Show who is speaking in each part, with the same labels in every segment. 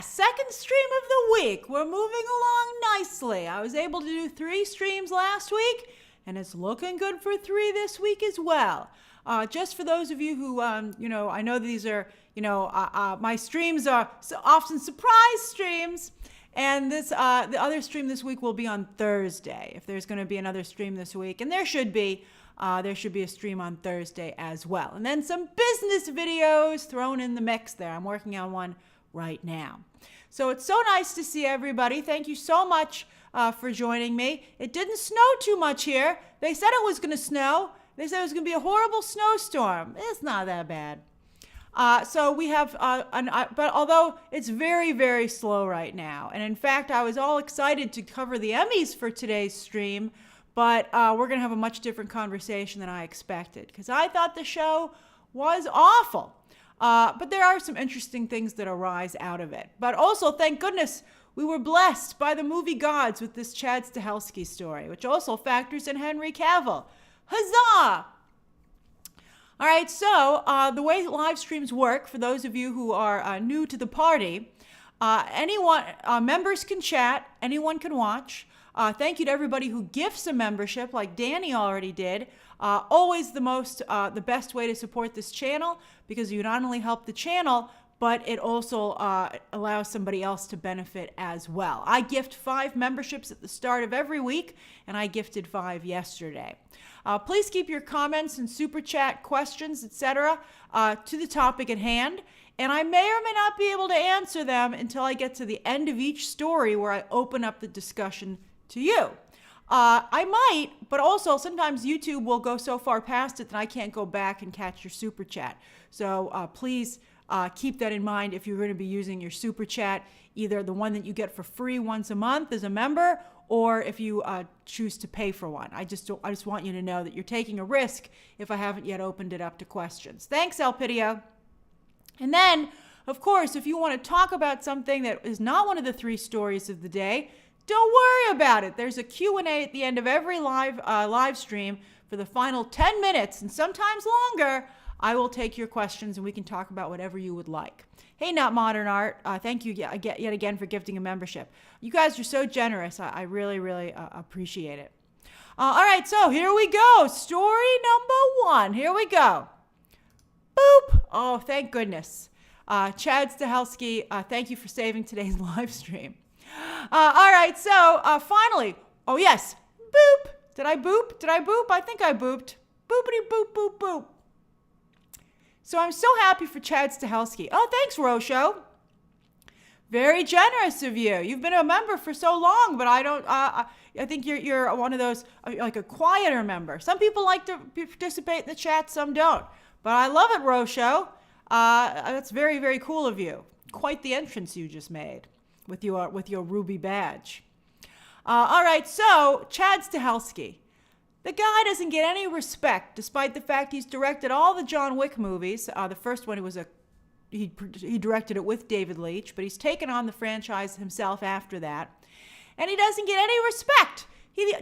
Speaker 1: second stream of the week. We're moving along nicely. I was able to do 3 streams last week, and it's looking good for 3 this week as well. Just for those of you who, I know these are, my streams are often surprise streams. And the other stream this week will be on Thursday, if there's going to be another stream this week. And there should be a stream on Thursday as well. And then some business videos thrown in the mix there. I'm working on one right now. So it's so nice to see everybody. Thank you so much for joining me. It didn't snow too much here. They said it was going to snow. They said it was going to be a horrible snowstorm. It's not that bad. So we have, but although it's very, very slow right now. And in fact, I was all excited to cover the Emmys for today's stream, but we're going to have a much different conversation than I expected because I thought the show was awful. But there are some interesting things that arise out of it. But also, thank goodness, we were blessed by the movie gods with this Chad Stahelski story, which also factors in Henry Cavill. Huzzah! All right, so the way live streams work, for those of you who are new to the party, members can chat, anyone can watch. Thank you to everybody who gifts a membership, like Danny already did. Always the best way to support this channel, because you not only help the channel, but it also allows somebody else to benefit as well. I gift 5 memberships at the start of every week, and I gifted 5 yesterday. Please keep your comments and super chat questions, etc., to the topic at hand, and I may or may not be able to answer them until I get to the end of each story where I open up the discussion to you. I might, but also sometimes YouTube will go so far past it that I can't go back and catch your super chat. So please keep that in mind if you're going to be using your super chat, either the one that you get for free once a month as a member, or if you choose to pay for one. I just want you to know that you're taking a risk if I haven't yet opened it up to questions. Thanks, Elpidio. And then, of course, if you want to talk about something that is not one of the 3 stories of the day, don't worry about it. There's a Q&A at the end of every live stream for the final 10 minutes, and sometimes longer. I will take your questions and we can talk about whatever you would like. Hey, Not Modern Art, thank you yet again for gifting a membership. You guys are so generous. I really, really appreciate it. All right, so here we go. Story number 1. Here we go. Boop. Oh, thank goodness. Chad Stahelski, thank you for saving today's live stream. All right, so finally, oh yes, boop. Did I boop? I think I booped. Boopity boop, boop, boop. So I'm so happy for Chad Stahelski. Oh, thanks, Rosho. Very generous of you. You've been a member for so long, but I think you're one of those, like a quieter member. Some people like to participate in the chat, some don't. But I love it, Rosho. That's very, very cool of you. Quite the entrance you just made with your ruby badge. All right, so Chad Stahelski. The guy doesn't get any respect, despite the fact he's directed all the John Wick movies. The first one, he directed it with David Leitch, but he's taken on the franchise himself after that. And he doesn't get any respect.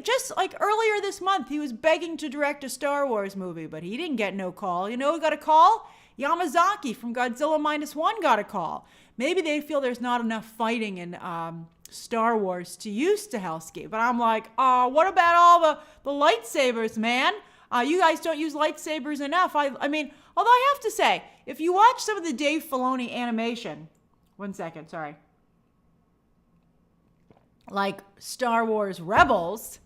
Speaker 1: Just like earlier this month, he was begging to direct a Star Wars movie, but he didn't get no call. You know who got a call? Yamazaki from Godzilla -1 got a call. Maybe they feel there's not enough fighting in Star Wars to use Stahelski. But I'm like, what about all the lightsabers, man? You guys don't use lightsabers enough. I mean, although I have to say, if you watch some of the Dave Filoni animation, 1 second, sorry, like Star Wars Rebels,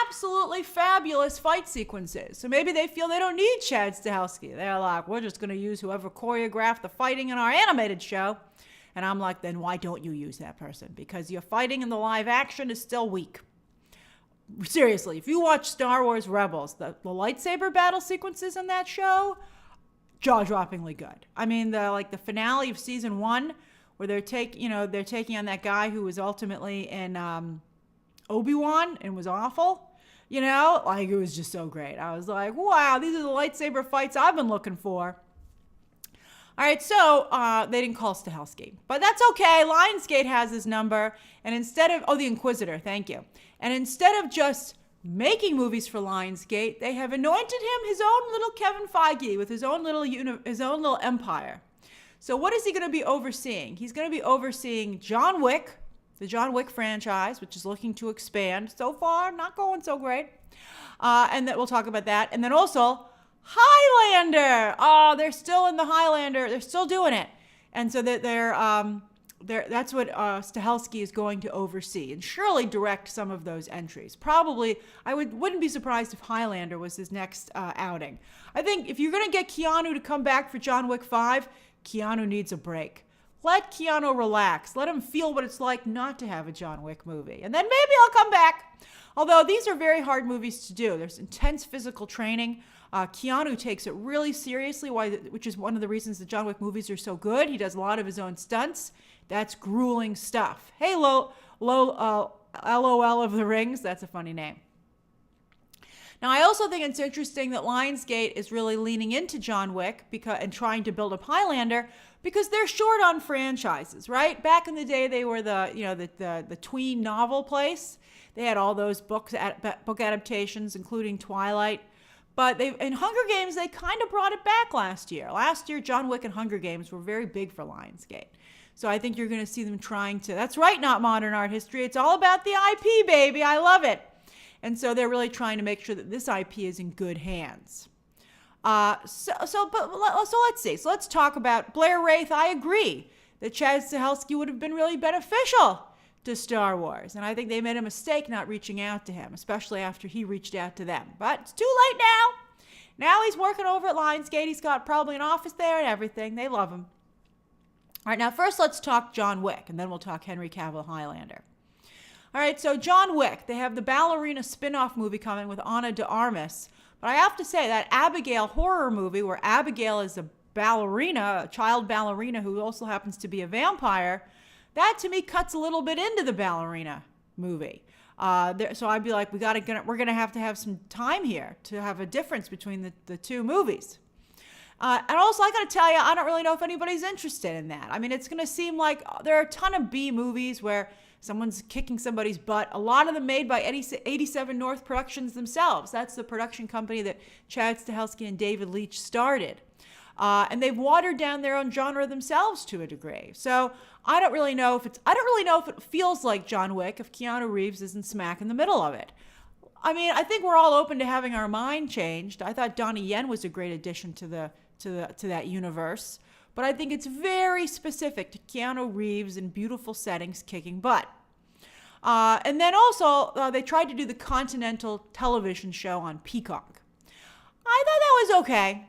Speaker 1: absolutely fabulous fight sequences. So maybe they feel they don't need Chad Stahelski. They're like, we're just going to use whoever choreographed the fighting in our animated show. And I'm like, then why don't you use that person? Because your fighting in the live action is still weak. Seriously, if you watch Star Wars Rebels, the lightsaber battle sequences in that show, jaw-droppingly good. I mean, the finale of season 1, where they're taking on that guy who was ultimately in Obi-Wan and was awful. It was just so great. I was like, wow, these are the lightsaber fights I've been looking for. All right, so they didn't call Stahelski, but that's okay. Lionsgate has his number, and instead of, the Inquisitor, thank you. And instead of just making movies for Lionsgate, they have anointed him his own little Kevin Feige with his own little empire. So what is he going to be overseeing? He's going to be overseeing John Wick, the John Wick franchise, which is looking to expand. So far, not going so great. And that we'll talk about that. And then also Highlander. Oh, they're still in the Highlander. They're still doing it. And so that that's what Stahelski is going to oversee and surely direct some of those entries. Probably, I wouldn't be surprised if Highlander was his next outing. I think if you're going to get Keanu to come back for John Wick 5, Keanu needs a break. Let Keanu relax. Let him feel what it's like not to have a John Wick movie. And then maybe I'll come back. Although these are very hard movies to do. There's intense physical training. Keanu takes it really seriously, which is one of the reasons the John Wick movies are so good. He does a lot of his own stunts. That's grueling stuff. Hey, LOL of the Rings. That's a funny name. Now, I also think it's interesting that Lionsgate is really leaning into John Wick and trying to build up Highlander because they're short on franchises, right? Back in the day, they were the tween novel place. They had all those book adaptations, including Twilight. But in Hunger Games, they kind of brought it back last year. Last year, John Wick and Hunger Games were very big for Lionsgate. So I think you're going to see them trying to, that's right, not modern art history. It's all about the IP, baby. I love it. And so they're really trying to make sure that this IP is in good hands. So let's see. So let's talk about Blair Wraith. I agree that Chad Stahelski would have been really beneficial to Star Wars. And I think they made a mistake not reaching out to him, especially after he reached out to them. But it's too late now. Now he's working over at Lionsgate. He's got probably an office there and everything. They love him. All right, now first let's talk John Wick, and then we'll talk Henry Cavill Highlander. All right, so John Wick, they have the ballerina spin-off movie coming with Ana de Armas. But I have to say, that Abigail horror movie where Abigail is a ballerina, a child ballerina who also happens to be a vampire, that to me cuts a little bit into the ballerina movie. So I'd be like, we're going to have some time here to have a difference between the two movies. And also, I got to tell you, I don't really know if anybody's interested in that. I mean, it's going to seem like there are a ton of B movies where someone's kicking somebody's butt. A lot of them made by 87 North Productions themselves. That's the production company that Chad Stahelski and David Leitch started. And they've watered down their own genre themselves to a degree. So I don't really know if it feels like John Wick if Keanu Reeves isn't smack in the middle of it. I mean, I think we're all open to having our mind changed. I thought Donnie Yen was a great addition to that universe. But I think it's very specific to Keanu Reeves in beautiful settings kicking butt. And then also, they tried to do the Continental television show on Peacock. I thought that was okay.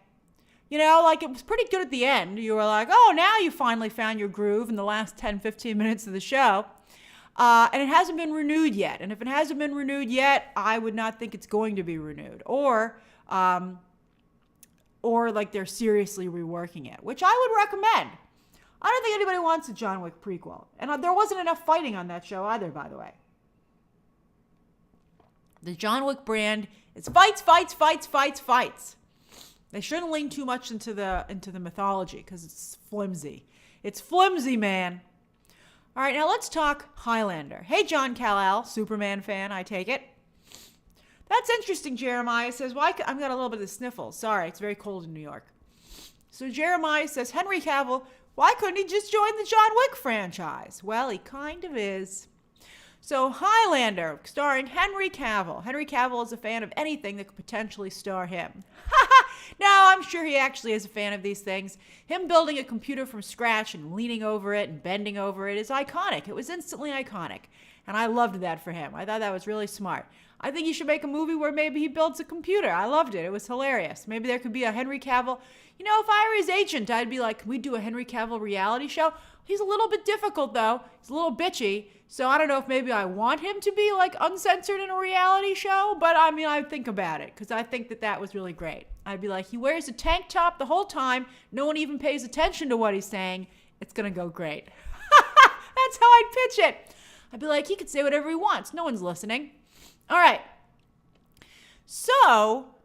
Speaker 1: You know, like it was pretty good at the end. You were like, oh, now you finally found your groove in the last 10, 15 minutes of the show. And it hasn't been renewed yet. And if it hasn't been renewed yet, I would not think it's going to be renewed. Or like they're seriously reworking it, which I would recommend. I don't think anybody wants a John Wick prequel. And there wasn't enough fighting on that show either, by the way. The John Wick brand is fights, fights, fights, fights, fights. They shouldn't lean too much into the mythology because it's flimsy. It's flimsy, man. All right, now let's talk Highlander. Hey, John Kal-El, Superman fan, I take it. That's interesting, Jeremiah says. I've got a little bit of the sniffles. Sorry, it's very cold in New York. So Jeremiah says, Henry Cavill, why couldn't he just join the John Wick franchise? Well, he kind of is. So Highlander, starring Henry Cavill. Henry Cavill is a fan of anything that could potentially star him. No, I'm sure he actually is a fan of these things. Him building a computer from scratch and leaning over it and bending over it is iconic. It was instantly iconic. And I loved that for him. I thought that was really smart. I think he should make a movie where maybe he builds a computer. I loved it. It was hilarious. Maybe there could be a Henry Cavill. You know, if I were his agent, I'd be like, can we do a Henry Cavill reality show? He's a little bit difficult, though. He's a little bitchy. So I don't know if maybe I want him to be, like, uncensored in a reality show. But, I mean, I'd think about it because I think that was really great. I'd be like, he wears a tank top the whole time. No one even pays attention to what he's saying. It's going to go great. That's how I'd pitch it. I'd be like, he could say whatever he wants. No one's listening. All right. So,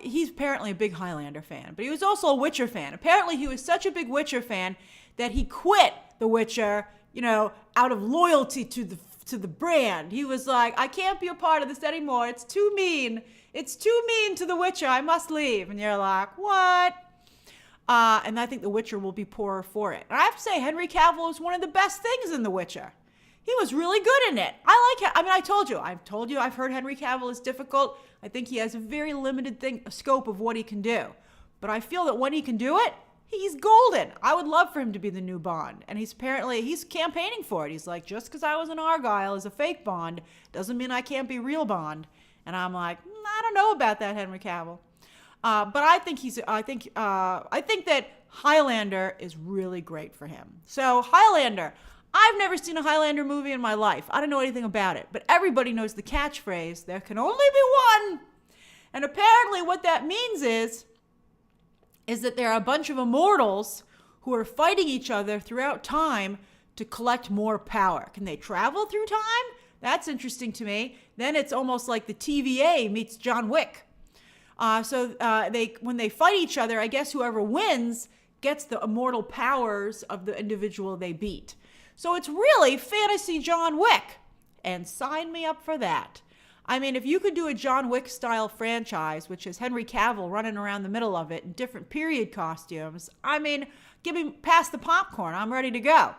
Speaker 1: he's apparently a big Highlander fan, but he was also a Witcher fan. Apparently, he was such a big Witcher fan that he quit The Witcher, you know, out of loyalty to the brand. He was like, I can't be a part of this anymore. It's too mean. It's too mean to The Witcher. I must leave. And you're like, what? And I think The Witcher will be poorer for it. And I have to say, Henry Cavill is one of the best things in The Witcher. He was really good in it. I like it. I mean, I've told you, I've heard Henry Cavill is difficult. I think he has a very limited scope of what he can do. But I feel that when he can do it, he's golden. I would love for him to be the new Bond. And he's campaigning for it. He's like, just because I was an Argyle as a fake Bond doesn't mean I can't be real Bond. And I'm like, I don't know about that, Henry Cavill. But I think that Highlander is really great for him. So Highlander, I've never seen a Highlander movie in my life. I don't know anything about it, but everybody knows the catchphrase, there can only be one. And apparently what that means is that there are a bunch of immortals who are fighting each other throughout time to collect more power. Can they travel through time? That's interesting to me. Then it's almost like the TVA meets John Wick. When they fight each other, I guess whoever wins gets the immortal powers of the individual they beat. So it's really fantasy John Wick. And sign me up for that. I mean, if you could do a John Wick style franchise, which is Henry Cavill running around the middle of it in different period costumes, I mean, pass the popcorn. I'm ready to go.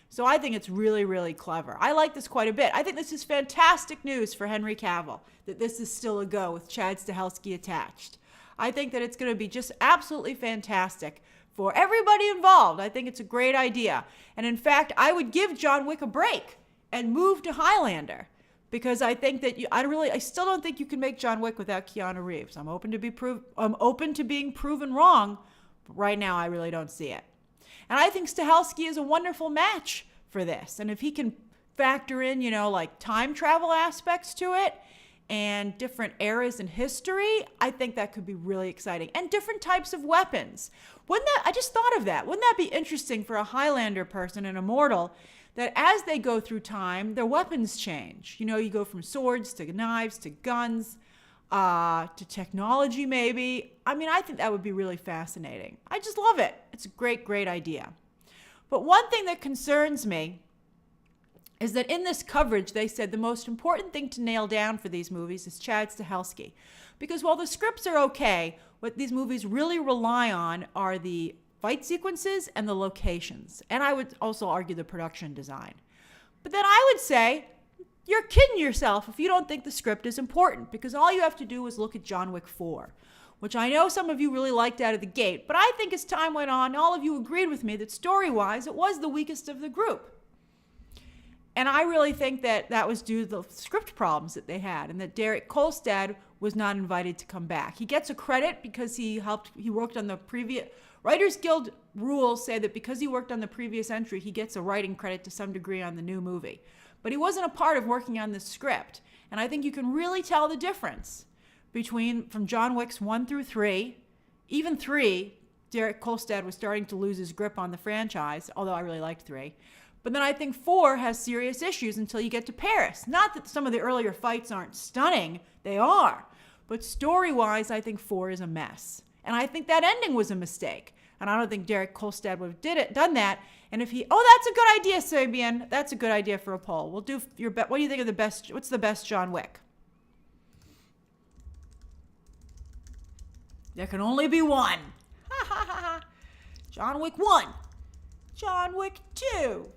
Speaker 1: So I think it's really, really clever. I like this quite a bit. I think this is fantastic news for Henry Cavill, that this is still a go with Chad Stahelski attached. I think that it's going to be just absolutely fantastic for everybody involved. I think it's a great idea. And in fact, I would give John Wick a break and move to Highlander, because I think that I still don't think you can make John Wick without Keanu Reeves. I'm open to being proven wrong, but right now I really don't see it. And I think Stahelski is a wonderful match for this. And if he can factor in, like time travel aspects to it and different eras in history, I think that could be really exciting. And different types of weapons. I just thought of that. Wouldn't that be interesting for a Highlander person, an immortal, that as they go through time, their weapons change? You go from swords to knives to guns to technology maybe. I mean, I think that would be really fascinating. I just love it. It's a great, great idea. But one thing that concerns me is that in this coverage, they said the most important thing to nail down for these movies is Chad Stahelski. Because while the scripts are okay, what these movies really rely on are the fight sequences and the locations. And I would also argue the production design. But then I would say, you're kidding yourself if you don't think the script is important, because all you have to do is look at John Wick 4, which I know some of you really liked out of the gate, but I think as time went on, all of you agreed with me that story-wise, it was the weakest of the group. And I really think that that was due to the script problems that they had, and that Derek Kolstad was not invited to come back. He gets a credit because he worked on the previous, Writers Guild rules say that because he worked on the previous entry, he gets a writing credit to some degree on the new movie. But he wasn't a part of working on this script. And I think you can really tell the difference from John Wick's 1 through 3, even 3, Derek Kolstad was starting to lose his grip on the franchise, although I really liked 3. But then I think 4 has serious issues until you get to Paris. Not that some of the earlier fights aren't stunning, they are. But story-wise, I think 4 is a mess. And I think that ending was a mistake. And I don't think Derek Kolstad would have done that. And if that's a good idea, Sabian. That's a good idea for a poll. We'll do your bet. What do you think of the best? What's the best John Wick? There can only be one. Ha ha ha ha. John Wick 1. John Wick 2.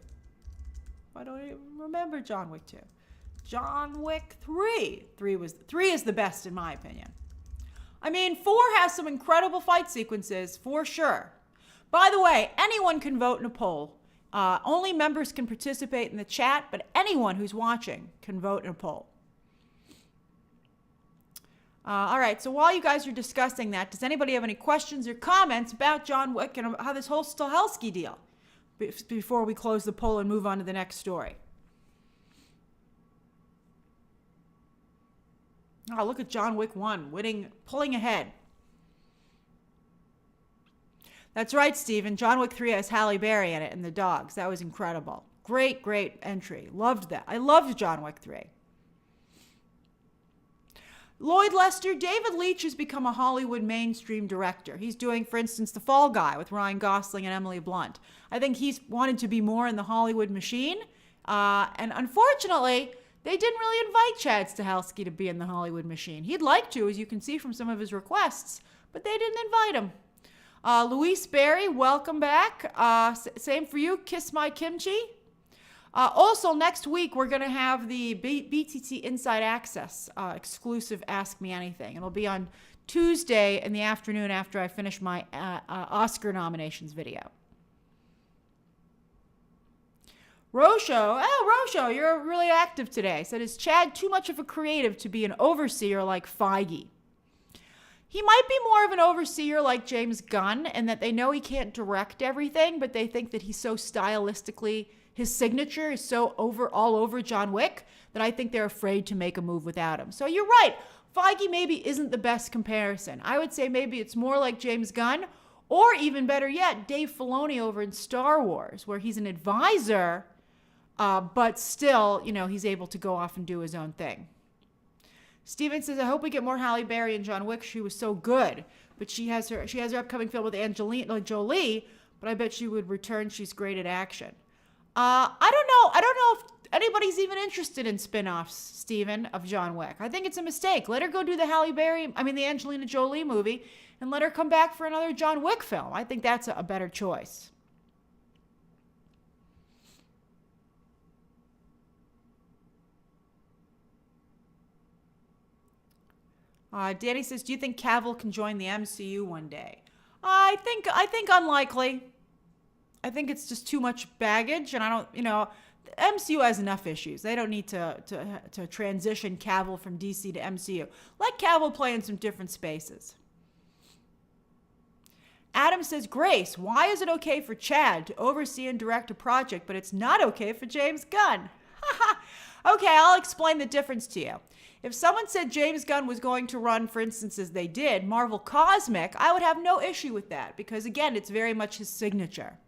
Speaker 1: I don't even remember John Wick 2. John Wick 3. 3 is the best in my opinion. I mean, 4 has some incredible fight sequences, for sure. By the way, anyone can vote in a poll. Only members can participate in the chat, but anyone who's watching can vote in a poll. All right, so while you guys are discussing that, does anybody have any questions or comments about John Wick and how this whole Stahelski deal before we close the poll and move on to the next story? Oh, look at John Wick 1, pulling ahead. That's right, Stephen. John Wick 3 has Halle Berry in it and the dogs. That was incredible. Great, great entry. Loved that. I loved John Wick 3. Lloyd Lester, David Leitch has become a Hollywood mainstream director. He's doing, for instance, The Fall Guy with Ryan Gosling and Emily Blunt. I think he's wanted to be more in the Hollywood machine. And unfortunately, they didn't really invite Chad Stahelski to be in the Hollywood machine. He'd like to, as you can see from some of his requests, but they didn't invite him. Luis Berry, welcome back. Same for you. Kiss my kimchi. Also, next week, we're going to have the BTT Inside Access exclusive Ask Me Anything. It'll be on Tuesday in the afternoon after I finish my Oscar nominations video. Rosho, you're really active today. Said, is Chad too much of a creative to be an overseer like Feige? He might be more of an overseer like James Gunn, in that they know he can't direct everything, but they think that he's so stylistically, his signature is so all over John Wick, that I think they're afraid to make a move without him. So you're right. Feige maybe isn't the best comparison. I would say maybe it's more like James Gunn, or even better yet, Dave Filoni over in Star Wars, where he's an advisor, but still, he's able to go off and do his own thing. Steven says, I hope we get more Halle Berry and John Wick. She was so good. But she has her upcoming film with Angelina Jolie, but I bet she would return. She's great at action. I don't know if anybody's even interested in spin-offs, Steven, of John Wick. I think it's a mistake. Let her go do the Angelina Jolie movie, and let her come back for another John Wick film. I think that's a better choice. Danny says, do you think Cavill can join the MCU one day? I think unlikely. I think it's just too much baggage, and I don't, the MCU has enough issues. They don't need to transition Cavill from DC to MCU. Let Cavill play in some different spaces. Adam says, Grace, why is it okay for Chad to oversee and direct a project, but it's not okay for James Gunn? Okay, I'll explain the difference to you. If someone said James Gunn was going to run, for instance, as they did, Marvel Cosmic, I would have no issue with that because, again, it's very much his signature.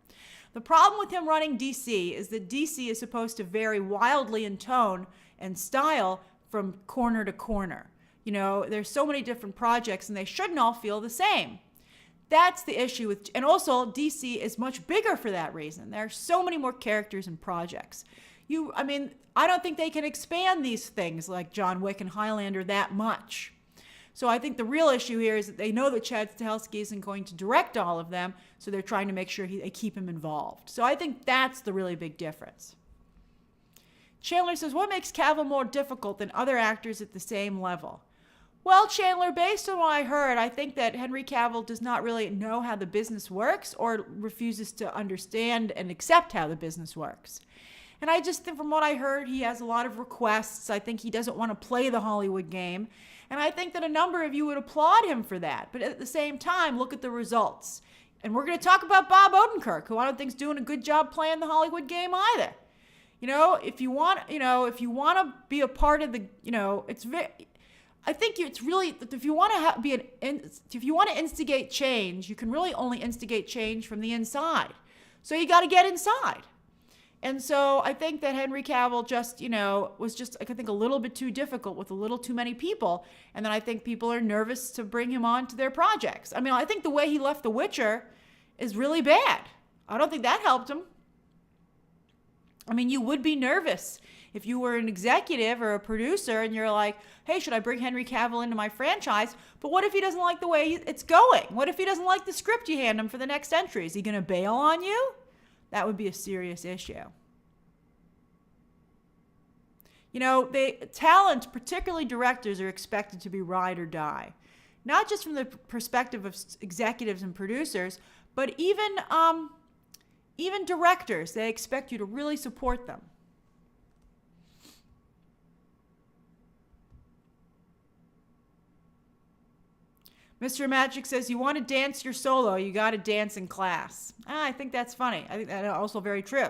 Speaker 1: The problem with him running DC is that DC is supposed to vary wildly in tone and style from corner to corner. There's so many different projects and they shouldn't all feel the same. That's the issue with, and also DC is much bigger for that reason. There are so many more characters and projects. I don't think they can expand these things like John Wick and Highlander that much. So I think the real issue here is that they know that Chad Stahelski isn't going to direct all of them, so they're trying to make sure they keep him involved. So I think that's the really big difference. Chandler says, what makes Cavill more difficult than other actors at the same level? Well, Chandler, based on what I heard, I think that Henry Cavill does not really know how the business works or refuses to understand and accept how the business works. And I just think from what I heard, he has a lot of requests. I think he doesn't want to play the Hollywood game. And I think that a number of you would applaud him for that. But at the same time, look at the results. And we're going to talk about Bob Odenkirk, who I don't think is doing a good job playing the Hollywood game either. If you want to be a part of the, I think it's really, if you want to instigate change, you can really only instigate change from the inside. So you got to get inside. And so I think that Henry Cavill was just, I think, a little bit too difficult with a little too many people. And then I think people are nervous to bring him on to their projects. I think the way he left The Witcher is really bad. I don't think that helped him. You would be nervous if you were an executive or a producer and you're like, hey, should I bring Henry Cavill into my franchise? But what if he doesn't like the way it's going? What if he doesn't like the script you hand him for the next entry? Is he going to bail on you? That would be a serious issue. Talent, particularly directors, are expected to be ride or die. Not just from the perspective of executives and producers, but even directors. They expect you to really support them. Mr. Magic says, you want to dance your solo, you got to dance in class. I think that's funny. I think that's also very true.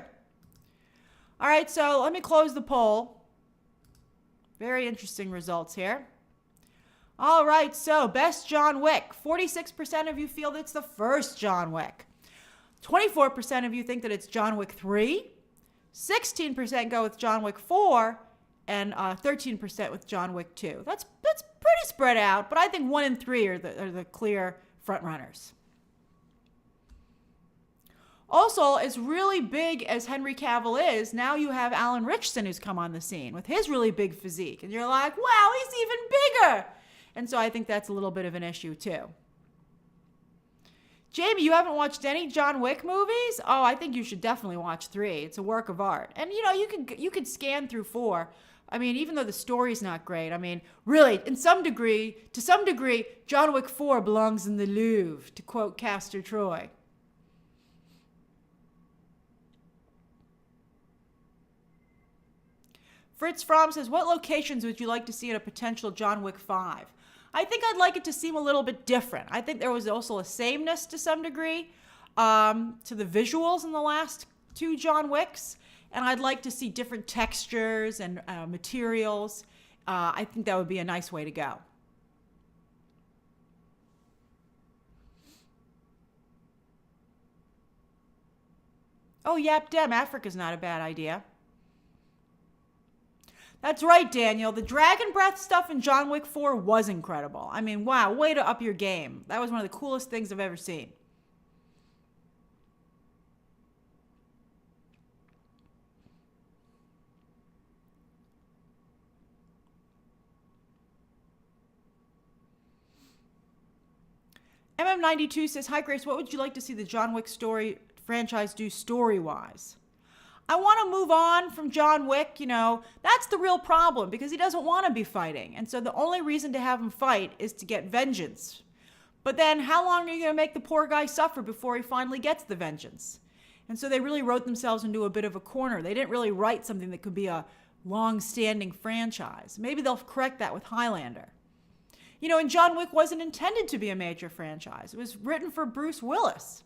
Speaker 1: All right, so let me close the poll. Very interesting results here. All right, so best John Wick. 46% of you feel that it's the first John Wick. 24% of you think that it's John Wick 3. 16% go with John Wick 4. And 13% with John Wick 2. That's pretty spread out, but I think 1 and 3 are the clear front runners. Also, as really big as Henry Cavill is, now you have Alan Ritchson who's come on the scene with his really big physique. And you're like, wow, he's even bigger. And so I think that's a little bit of an issue too. Jamie, you haven't watched any John Wick movies? Oh, I think you should definitely watch 3. It's a work of art. And you could scan through 4. I mean, even though the story's not great, I mean, really, to some degree, John Wick 4 belongs in the Louvre, to quote Castor Troy. Fritz Fromm says, what locations would you like to see in a potential John Wick 5? I think I'd like it to seem a little bit different. I think there was also a sameness to some degree to the visuals in the last 2 John Wicks. And I'd like to see different textures and materials. I think that would be a nice way to go. Oh, Yap Dem, Africa's not a bad idea. That's right, Daniel. The dragon breath stuff in John Wick 4 was incredible. I mean, wow, way to up your game. That was one of the coolest things I've ever seen. MM92 says, hi, Grace, what would you like to see the John Wick story franchise do story-wise? I want to move on from John Wick, that's the real problem because he doesn't want to be fighting. And so the only reason to have him fight is to get vengeance. But then how long are you going to make the poor guy suffer before he finally gets the vengeance? And so they really wrote themselves into a bit of a corner. They didn't really write something that could be a long-standing franchise. Maybe they'll correct that with Highlander. And John Wick wasn't intended to be a major franchise. It was written for Bruce Willis.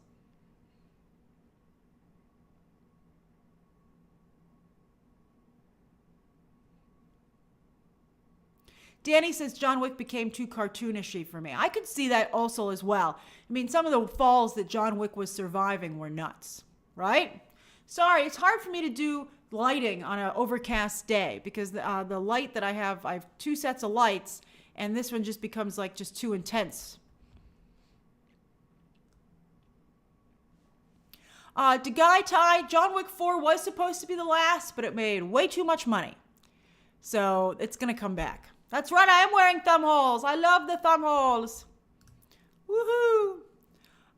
Speaker 1: Danny says John Wick became too cartoonishy for me. I could see that also as well. I mean, some of the falls that John Wick was surviving were nuts, right? Sorry, it's hard for me to do lighting on an overcast day because the light that I have 2 sets of lights, and this one just becomes just too intense. Guy Ty, John Wick 4 was supposed to be the last, but it made way too much money. So it's going to come back. That's right, I am wearing thumb holes. I love the thumb holes. Woohoo!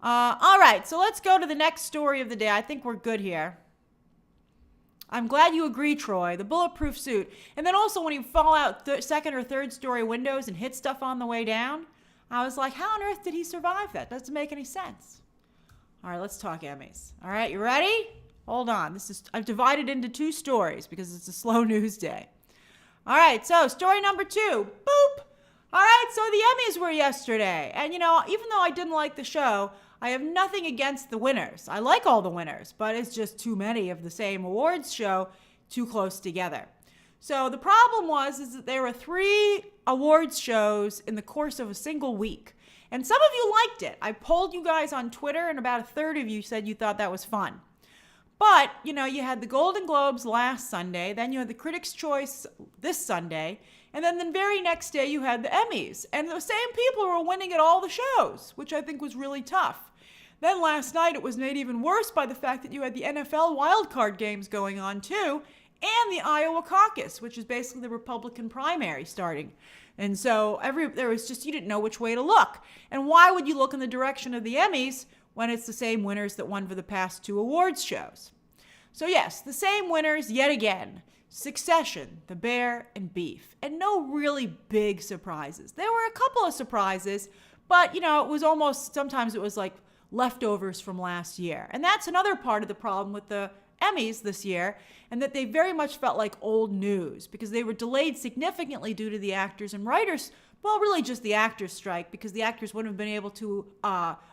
Speaker 1: All right, so let's go to the next story of the day. I think we're good here. I'm glad you agree, Troy. The bulletproof suit. And then also when you fall out second or third story windows and hit stuff on the way down, I was like, how on earth did he survive that? Doesn't make any sense. All right, let's talk Emmys. All right, you ready? Hold on. I've divided into 2 stories because it's a slow news day. All right, so story number 2. Boop. All right, so the Emmys were yesterday. And, even though I didn't like the show, I have nothing against the winners. I like all the winners, but it's just too many of the same awards show too close together. So the problem is that there were 3 awards shows in the course of a single week. And some of you liked it. I polled you guys on Twitter, and about a third of you said you thought that was fun. But, you had the Golden Globes last Sunday, then you had the Critics' Choice this Sunday, and then the very next day you had the Emmys. And the same people were winning at all the shows, which I think was really tough. Then last night it was made even worse by the fact that you had the NFL wildcard games going on too, and the Iowa caucus, which is basically the Republican primary starting. And so there was just, you didn't know which way to look. And why would you look in the direction of the Emmys when it's the same winners that won for the past 2 awards shows? So yes, the same winners yet again. Succession, The Bear, and Beef. And no really big surprises. There were a couple of surprises, but it was sometimes it was like leftovers from last year. And that's another part of the problem with the Emmys this year, and that they very much felt like old news because they were delayed significantly due to the actors and writers, well, really just the actors' strike because the actors wouldn't have been able to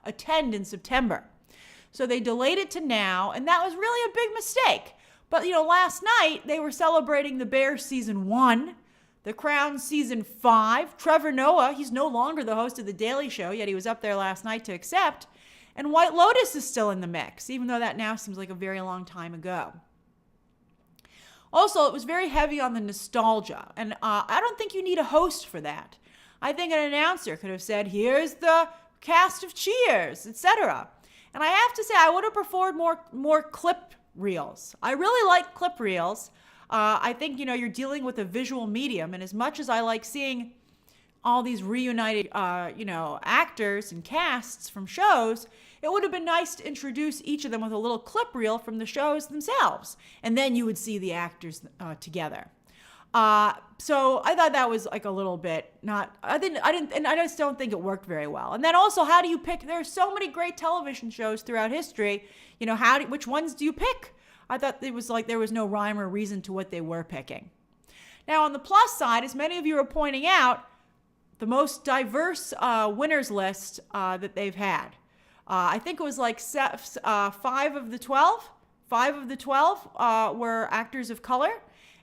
Speaker 1: attend in September. So they delayed it to now, and that was really a big mistake. But, last night they were celebrating The Bear Season 1, The Crown Season 5. Trevor Noah, he's no longer the host of The Daily Show, yet he was up there last night to accept. And White Lotus is still in the mix, even though that now seems like a very long time ago. Also, it was very heavy on the nostalgia, and I don't think you need a host for that. I think an announcer could have said, here's the cast of Cheers, etc. And I have to say, I would have preferred more clip reels. I really like clip reels. I think, you're dealing with a visual medium, and as much as I like seeing all these reunited, actors and casts from shows, it would have been nice to introduce each of them with a little clip reel from the shows themselves. And then you would see the actors together. So I thought that was like a little bit and I just don't think it worked very well. And then also, how do you pick? There are so many great television shows throughout history. Which ones do you pick? I thought it was like there was no rhyme or reason to what they were picking. Now, on the plus side, as many of you are pointing out, the most diverse winners list that they've had. I think it was like 5 of the 12. 5 of the 12 were actors of color.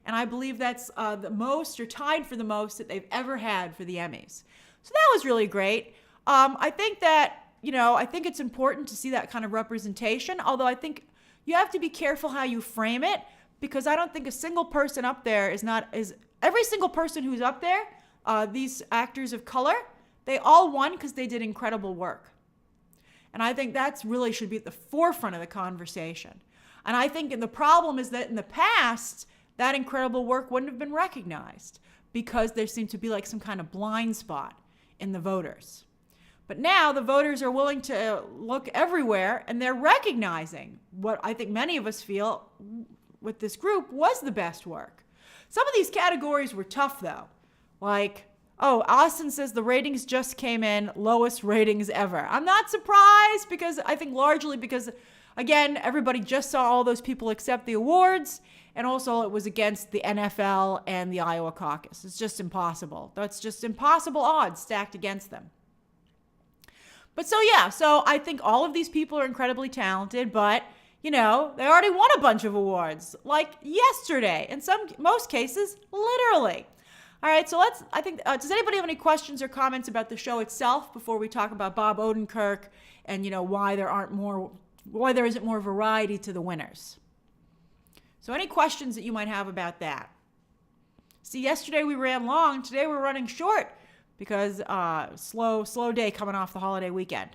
Speaker 1: And I believe that's the most, or tied for the most, that they've ever had for the Emmys. So that was really great. I think that, I think it's important to see that kind of representation, although I think you have to be careful how you frame it, because I don't think a single person up there is every single person who's up there, these actors of color, they all won because they did incredible work. And I think that's really should be at the forefront of the conversation. And I think the problem is that in the past, that incredible work wouldn't have been recognized because there seemed to be like some kind of blind spot in the voters. But now the voters are willing to look everywhere, and they're recognizing what I think many of us feel with this group was the best work. Some of these categories were tough though. Like, Austin says the ratings just came in, lowest ratings ever. I'm not surprised, because I think largely because, again, everybody just saw all those people accept the awards. And also it was against the NFL and the Iowa caucus. It's just impossible. That's just impossible odds stacked against them. But so I think all of these people are incredibly talented, but, they already won a bunch of awards, like yesterday. In most cases, literally. All right, so does anybody have any questions or comments about the show itself before we talk about Bob Odenkirk and, why there isn't more variety to the winners? So any questions that you might have about that? See, yesterday we ran long. Today we're running short because slow day coming off the holiday weekend.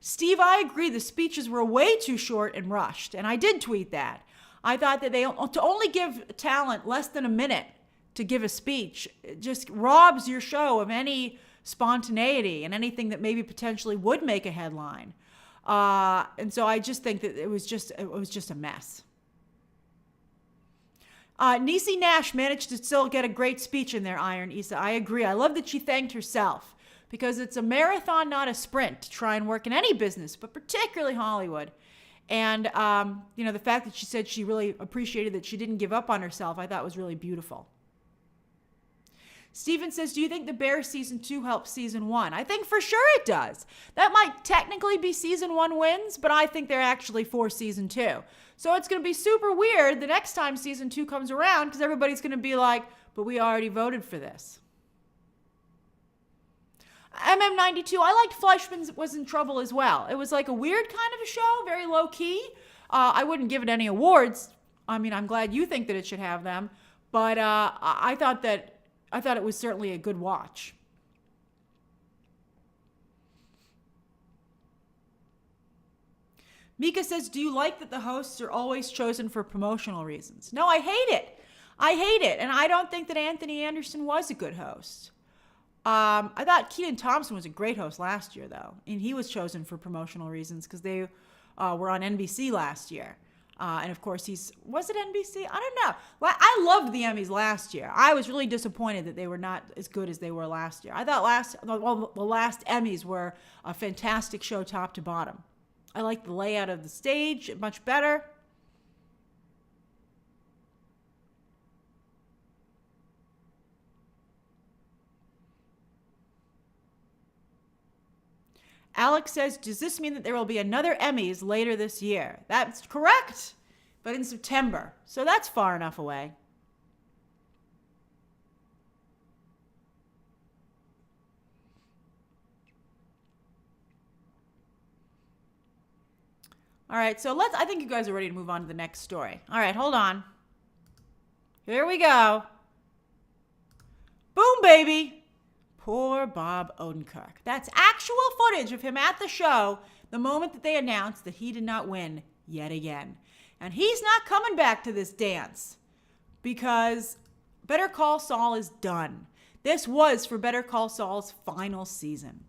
Speaker 1: Steve, I agree. The speeches were way too short and rushed. And I did tweet that. I thought that to only give talent less than a minute to give a speech just robs your show of any spontaneity and anything that maybe potentially would make a headline. And so I just think that it was just a mess. Niecy Nash managed to still get a great speech in there, Iron Issa. I agree. I love that she thanked herself, because it's a marathon, not a sprint, to try and work in any business, but particularly Hollywood. And, the fact that she said she really appreciated that she didn't give up on herself, I thought was really beautiful. Steven says, do you think The Bear Season 2 helps Season 1? I think for sure it does. That might technically be Season 1 wins, but I think they're actually for Season 2. So it's going to be super weird the next time Season 2 comes around, because everybody's going to be like, but we already voted for this. MM92, I liked Fleischman Was in Trouble as well. It was like a weird kind of a show, very low key. I wouldn't give it any awards. I mean, I'm glad you think that it should have them, but I thought it was certainly a good watch. Mika says, do you like that the hosts are always chosen for promotional reasons? No, I hate it. And I don't think that Anthony Anderson was a good host. I thought Kenan Thompson was a great host last year, though. And he was chosen for promotional reasons because they were on NBC last year. And of course, was it NBC? I don't know. Well, I loved the Emmys last year. I was really disappointed that they were not as good as they were last year. I thought the last Emmys were a fantastic show top to bottom. I liked the layout of the stage much better. Alex says, does this mean that there will be another Emmys later this year? That's correct, but in September. So that's far enough away. All right, so I think you guys are ready to move on to the next story. All right, hold on. Here we go. Boom, baby. Poor Bob Odenkirk. That's actual footage of him at the show the moment that they announced that he did not win yet again. And he's not coming back to this dance because Better Call Saul is done. This was for Better Call Saul's final season.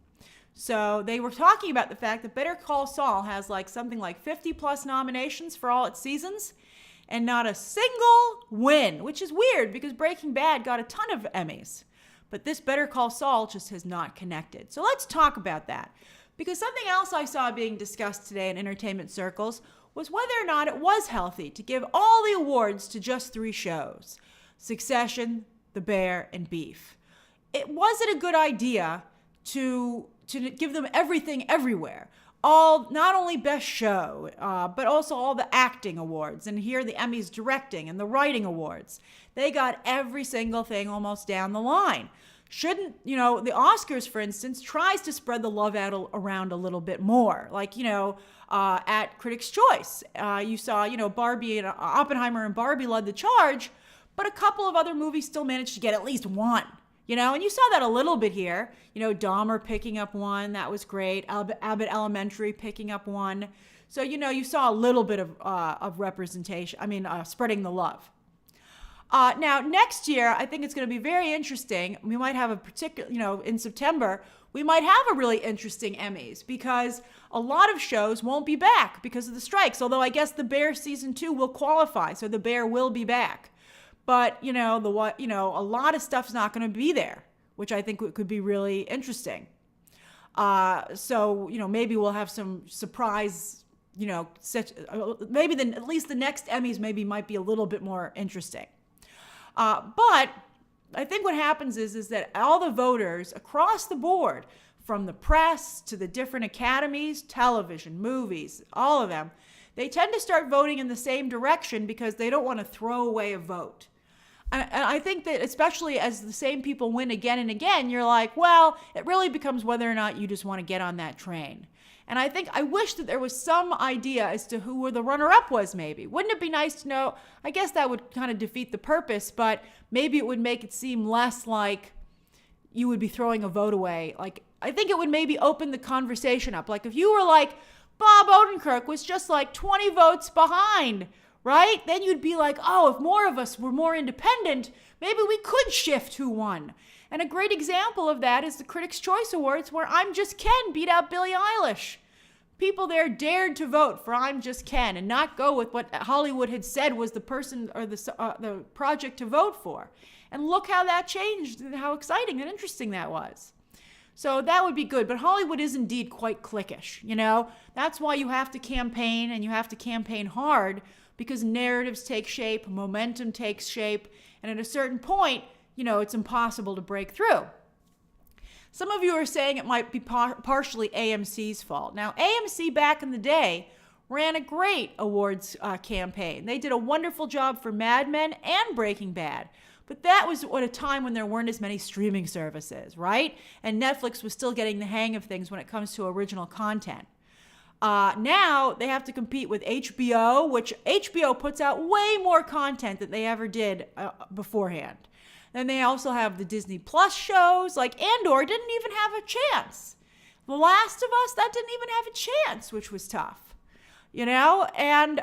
Speaker 1: So they were talking about the fact that Better Call Saul has like something like 50 plus nominations for all its seasons and not a single win, which is weird because Breaking Bad got a ton of Emmys. But this Better Call Saul just has not connected. So let's talk about that. Because something else I saw being discussed today in entertainment circles was whether or not it was healthy to give all the awards to just 3 shows: Succession, The Bear, and Beef. Was it a good idea to give them everything everywhere? All, not only best show, but also all the acting awards, and here the Emmys directing and the writing awards. They got every single thing almost down the line. Shouldn't, the Oscars, for instance, tries to spread the love out around a little bit more. Like, at Critics' Choice, you saw, Barbie and Oppenheimer and Barbie led the charge, but a couple of other movies still managed to get at least one. And you saw that a little bit here. Dahmer picking up one. That was great. Abbott Elementary picking up one. So, you saw a little bit of representation. Spreading the love. Now, next year, I think it's going to be very interesting. We might have a particular, in September, we might have a really interesting Emmys because a lot of shows won't be back because of the strikes. Although I guess The Bear season 2 will qualify. So The Bear will be back. But, a lot of stuff's not going to be there, which I think could be really interesting. So, maybe we'll have some surprise, maybe at least the next Emmys might be a little bit more interesting. But I think what happens is that all the voters across the board, from the press to the different academies, television, movies, all of them, they tend to start voting in the same direction because they don't want to throw away a vote. And I think that especially as the same people win again and again, you're like, well, it really becomes whether or not you just want to get on that train. And I wish that there was some idea as to who the runner-up was maybe. Wouldn't it be nice to know? I guess that would kind of defeat the purpose, but maybe it would make it seem less like you would be throwing a vote away. Like, I think it would maybe open the conversation up. Like if you were like, Bob Odenkirk was just like 20 votes behind, right? Then you'd be like, oh, if more of us were more independent, maybe we could shift who won. And a great example of that is the Critics' Choice Awards, where I'm Just Ken beat out Billie Eilish. People there dared to vote for I'm Just Ken and not go with what Hollywood had said was the person or the project to vote for. And look how that changed and how exciting and interesting that was. So that would be good. But Hollywood is indeed quite cliquish, That's why you have to campaign, and you have to campaign hard, because narratives take shape, momentum takes shape, and at a certain point, it's impossible to break through. Some of you are saying it might be partially AMC's fault. Now, AMC back in the day ran a great awards campaign. They did a wonderful job for Mad Men and Breaking Bad. But that was at a time when there weren't as many streaming services, right? And Netflix was still getting the hang of things when it comes to original content. Now they have to compete with HBO, which HBO puts out way more content than they ever did beforehand. Then they also have the Disney Plus shows, like Andor didn't even have a chance. The Last of Us, that didn't even have a chance, which was tough, And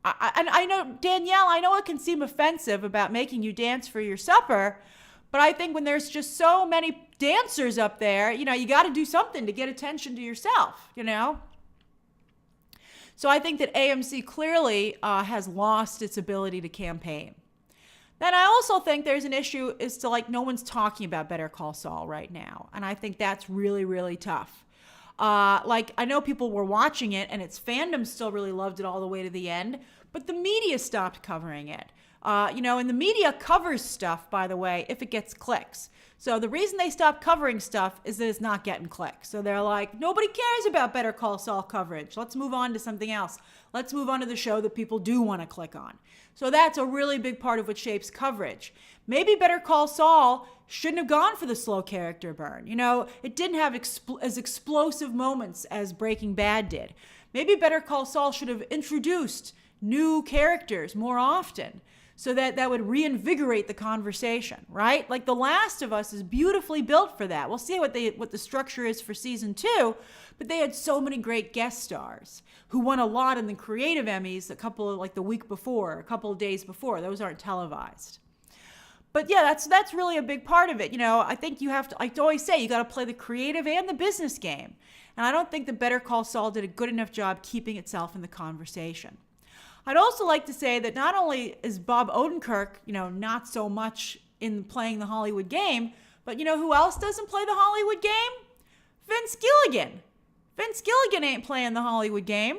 Speaker 1: I know, Danielle, I know it can seem offensive about making you dance for your supper, but I think when there's just so many dancers up there, you got to do something to get attention to yourself, So I think that AMC clearly has lost its ability to campaign. Then I also think there's an issue as to no one's talking about Better Call Saul right now. And I think that's really, really tough. I know people were watching it and its fandom still really loved it all the way to the end, but the media stopped covering it. And the media covers stuff, by the way, if it gets clicks. So the reason they stopped covering stuff is that it's not getting clicks. So they're like, nobody cares about Better Call Saul coverage. Let's move on to something else. Let's move on to the show that people do want to click on. So that's a really big part of what shapes coverage. Maybe Better Call Saul shouldn't have gone for the slow character burn. It didn't have as explosive moments as Breaking Bad did. Maybe Better Call Saul should have introduced new characters more often, so that would reinvigorate the conversation, right? Like The Last of Us is beautifully built for that. We'll see what the structure is for season 2, but they had so many great guest stars who won a lot in the creative Emmys the week before, a couple of days before. Those aren't televised. But yeah, that's really a big part of it. I think you have to, I always say, you got to play the creative and the business game. And I don't think the Better Call Saul did a good enough job keeping itself in the conversation. I'd also like to say that not only is Bob Odenkirk, not so much in playing the Hollywood game, but who else doesn't play the Hollywood game? Vince Gilligan. Vince Gilligan ain't playing the Hollywood game.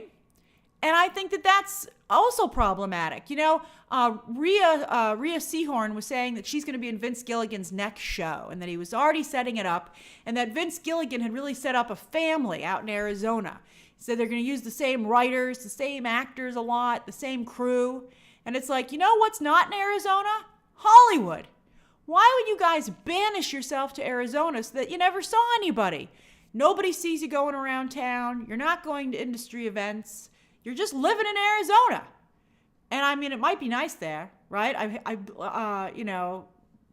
Speaker 1: And I think that that's also problematic. Rhea Seehorn was saying that she's going to be in Vince Gilligan's next show and that he was already setting it up and that Vince Gilligan had really set up a family out in Arizona. He said they're going to use the same writers, the same actors a lot, the same crew. And it's like, what's not in Arizona? Hollywood. Why would you guys banish yourself to Arizona so that you never saw anybody? Nobody sees you going around town. You're not going to industry events. You're just living in Arizona. And I mean, it might be nice there, right?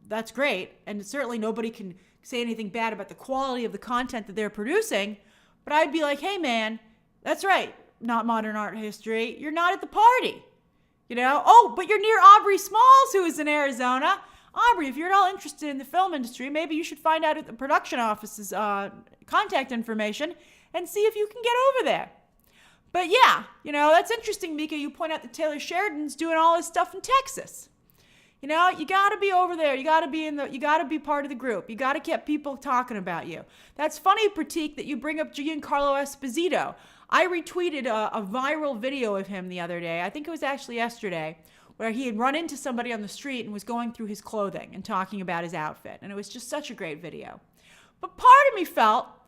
Speaker 1: That's great. And certainly nobody can say anything bad about the quality of the content that they're producing. But I'd be like, hey man, that's right. Not modern art history. You're not at the party. Oh, but you're near Aubrey Smalls, who is in Arizona. Aubrey, if you're at all interested in the film industry, maybe you should find out at the production office's contact information and see if you can get over there. But yeah, that's interesting, Mika. You point out that Taylor Sheridan's doing all this stuff in Texas. You got to be over there. You got to be part of the group. You got to get people talking about you. That's funny, Pratik, that you bring up Giancarlo Esposito. I retweeted a viral video of him the other day. I think it was actually yesterday, where he had run into somebody on the street and was going through his clothing and talking about his outfit. And it was just such a great video. But part of me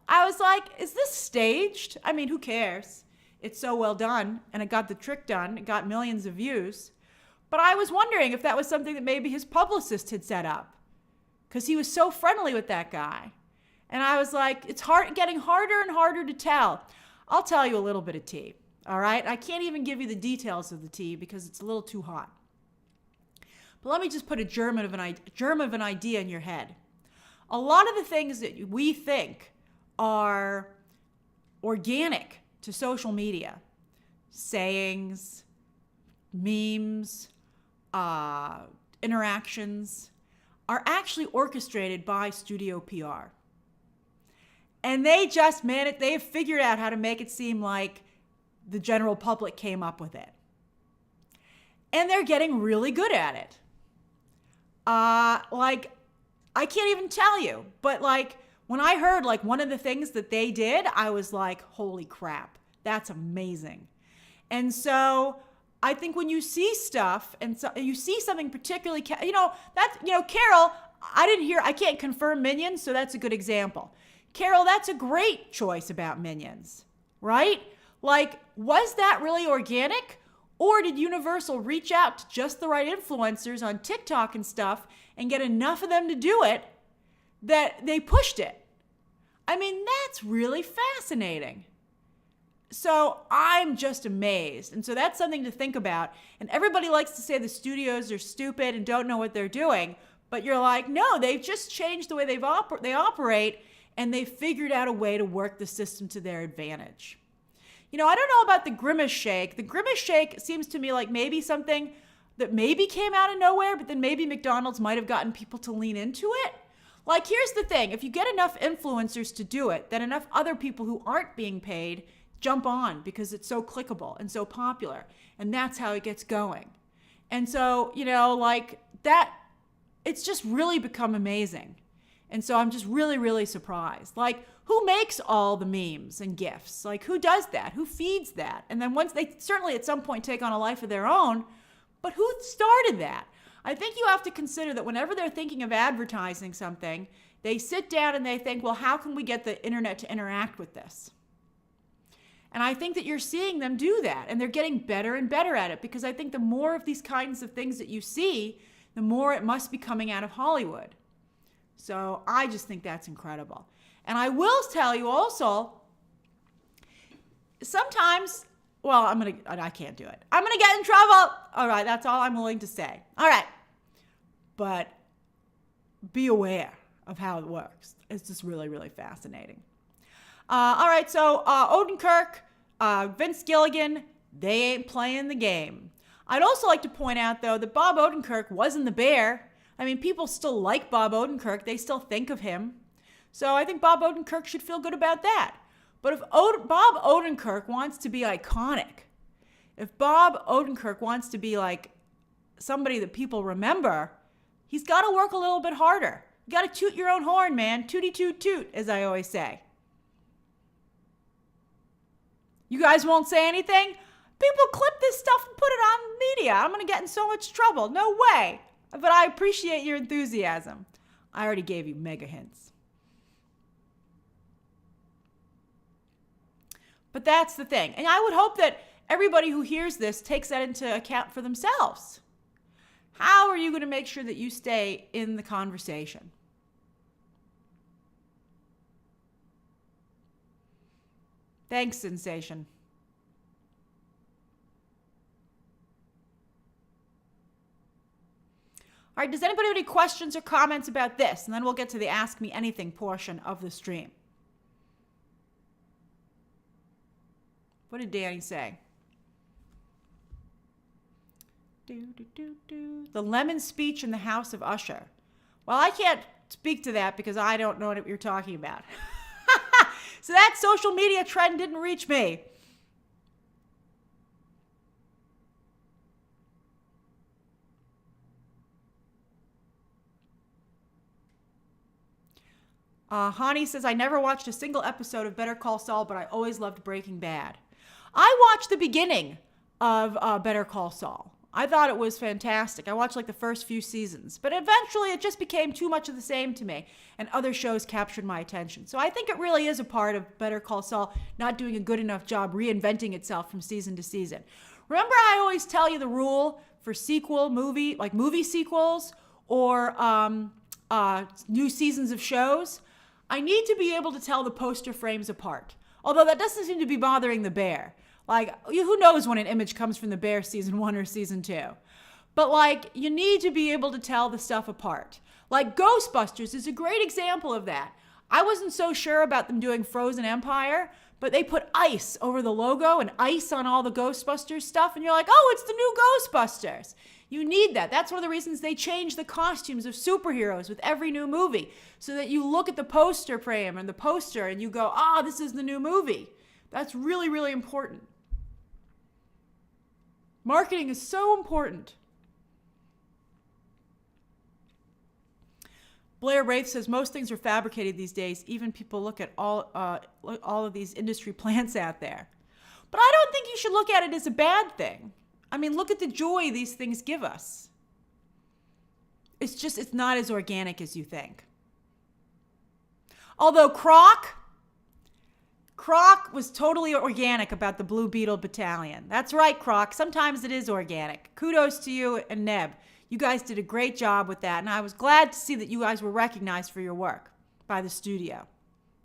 Speaker 1: I was like, is this staged? I mean, who cares? It's so well done, and it got the trick done. It got millions of views. But I was wondering if that was something that maybe his publicist had set up, because he was so friendly with that guy. And I was like, it's getting harder and harder to tell. I'll tell you a little bit of tea, all right? I can't even give you the details of the tea because it's a little too hot. But let me just put a germ of an idea in your head. A lot of the things that we think are organic to social media, sayings, memes, interactions, are actually orchestrated by studio PR. And they have figured out how to make it seem like the general public came up with it. And they're getting really good at it. I can't even tell you, but when I heard one of the things that they did, I was like, holy crap, that's amazing. And so I think when you see stuff and so you see something particularly, Carol, I can't confirm Minions, so that's a good example. Carol, that's a great choice about Minions, right? Was that really organic? Or did Universal reach out to just the right influencers on TikTok and stuff and get enough of them to do it that they pushed it? I mean, that's really fascinating. So I'm just amazed. And so that's something to think about. And everybody likes to say the studios are stupid and don't know what they're doing. But you're like, no, they've just changed the way they operate, and they figured out a way to work the system to their advantage. I don't know about the Grimace Shake. The Grimace Shake seems to me like maybe something that maybe came out of nowhere, but then maybe McDonald's might have gotten people to lean into it. Here's the thing. If you get enough influencers to do it, then enough other people who aren't being paid jump on because it's so clickable and so popular. And that's how it gets going. And so, that, it's just really become amazing. And so I'm just really, really surprised. Who makes all the memes and GIFs? Who does that? Who feeds that? And then once they certainly at some point take on a life of their own, but who started that? I think you have to consider that whenever they're thinking of advertising something, they sit down and they think, well, how can we get the internet to interact with this? And I think that you're seeing them do that, and they're getting better and better at it, because I think the more of these kinds of things that you see, the more it must be coming out of Hollywood. So I just think that's incredible. And I will tell you also, sometimes, I can't do it. I'm going to get in trouble. All right, that's all I'm willing to say. All right. But be aware of how it works. It's just really, really fascinating. All right, so Odenkirk, Vince Gilligan, they ain't playing the game. I'd also like to point out, though, that Bob Odenkirk wasn't the bear. I mean, people still like Bob Odenkirk. They still think of him. So I think Bob Odenkirk should feel good about that. But if Bob Odenkirk wants to be iconic, if Bob Odenkirk wants to be like somebody that people remember, he's got to work a little bit harder. You got to toot your own horn, man. Tooty toot toot, as I always say. You guys won't say anything? People clip this stuff and put it on media. I'm going to get in so much trouble. No way. But I appreciate your enthusiasm. I already gave you mega hints. But that's the thing. And I would hope that everybody who hears this takes that into account for themselves. How are you going to make sure that you stay in the conversation? Thanks, Sensation. All right, does anybody have any questions or comments about this? And then we'll get to the Ask Me Anything portion of the stream. What did Danny say? The lemon speech in the House of Usher. Well, I can't speak to that because I don't know what you're talking about. So that social media trend didn't reach me. Hani says, I never watched a single episode of Better Call Saul, but I always loved Breaking Bad. I watched the beginning of Better Call Saul. I thought it was fantastic. I watched like the first few seasons, but eventually it just became too much of the same to me, and other shows captured my attention. So I think it really is a part of Better Call Saul not doing a good enough job reinventing itself from season to season. Remember, I always tell you the rule for movie sequels or new seasons of shows. I need to be able to tell the poster frames apart. Although that doesn't seem to be bothering the Bear. Like, who knows when an image comes from the Bear season 1 or season 2. But like, you need to be able to tell the stuff apart. Like Ghostbusters is a great example of that. I wasn't so sure about them doing Frozen Empire, but they put ice over the logo and ice on all the Ghostbusters stuff. And you're like, oh, it's the new Ghostbusters. You need that. That's one of the reasons they change the costumes of superheroes with every new movie. So that you look at the poster frame and the poster and you go, this is the new movie. That's really, really important. Marketing is so important. Blair Wraith says most things are fabricated these days. Even people look at all of these industry plants out there. But I don't think you should look at it as a bad thing. I mean, look at the joy these things give us. It's not as organic as you think. Although Croc was totally organic about the Blue Beetle Battalion. That's right, Croc. Sometimes it is organic. Kudos to you and Neb. You guys did a great job with that, and I was glad to see that you guys were recognized for your work by the studio.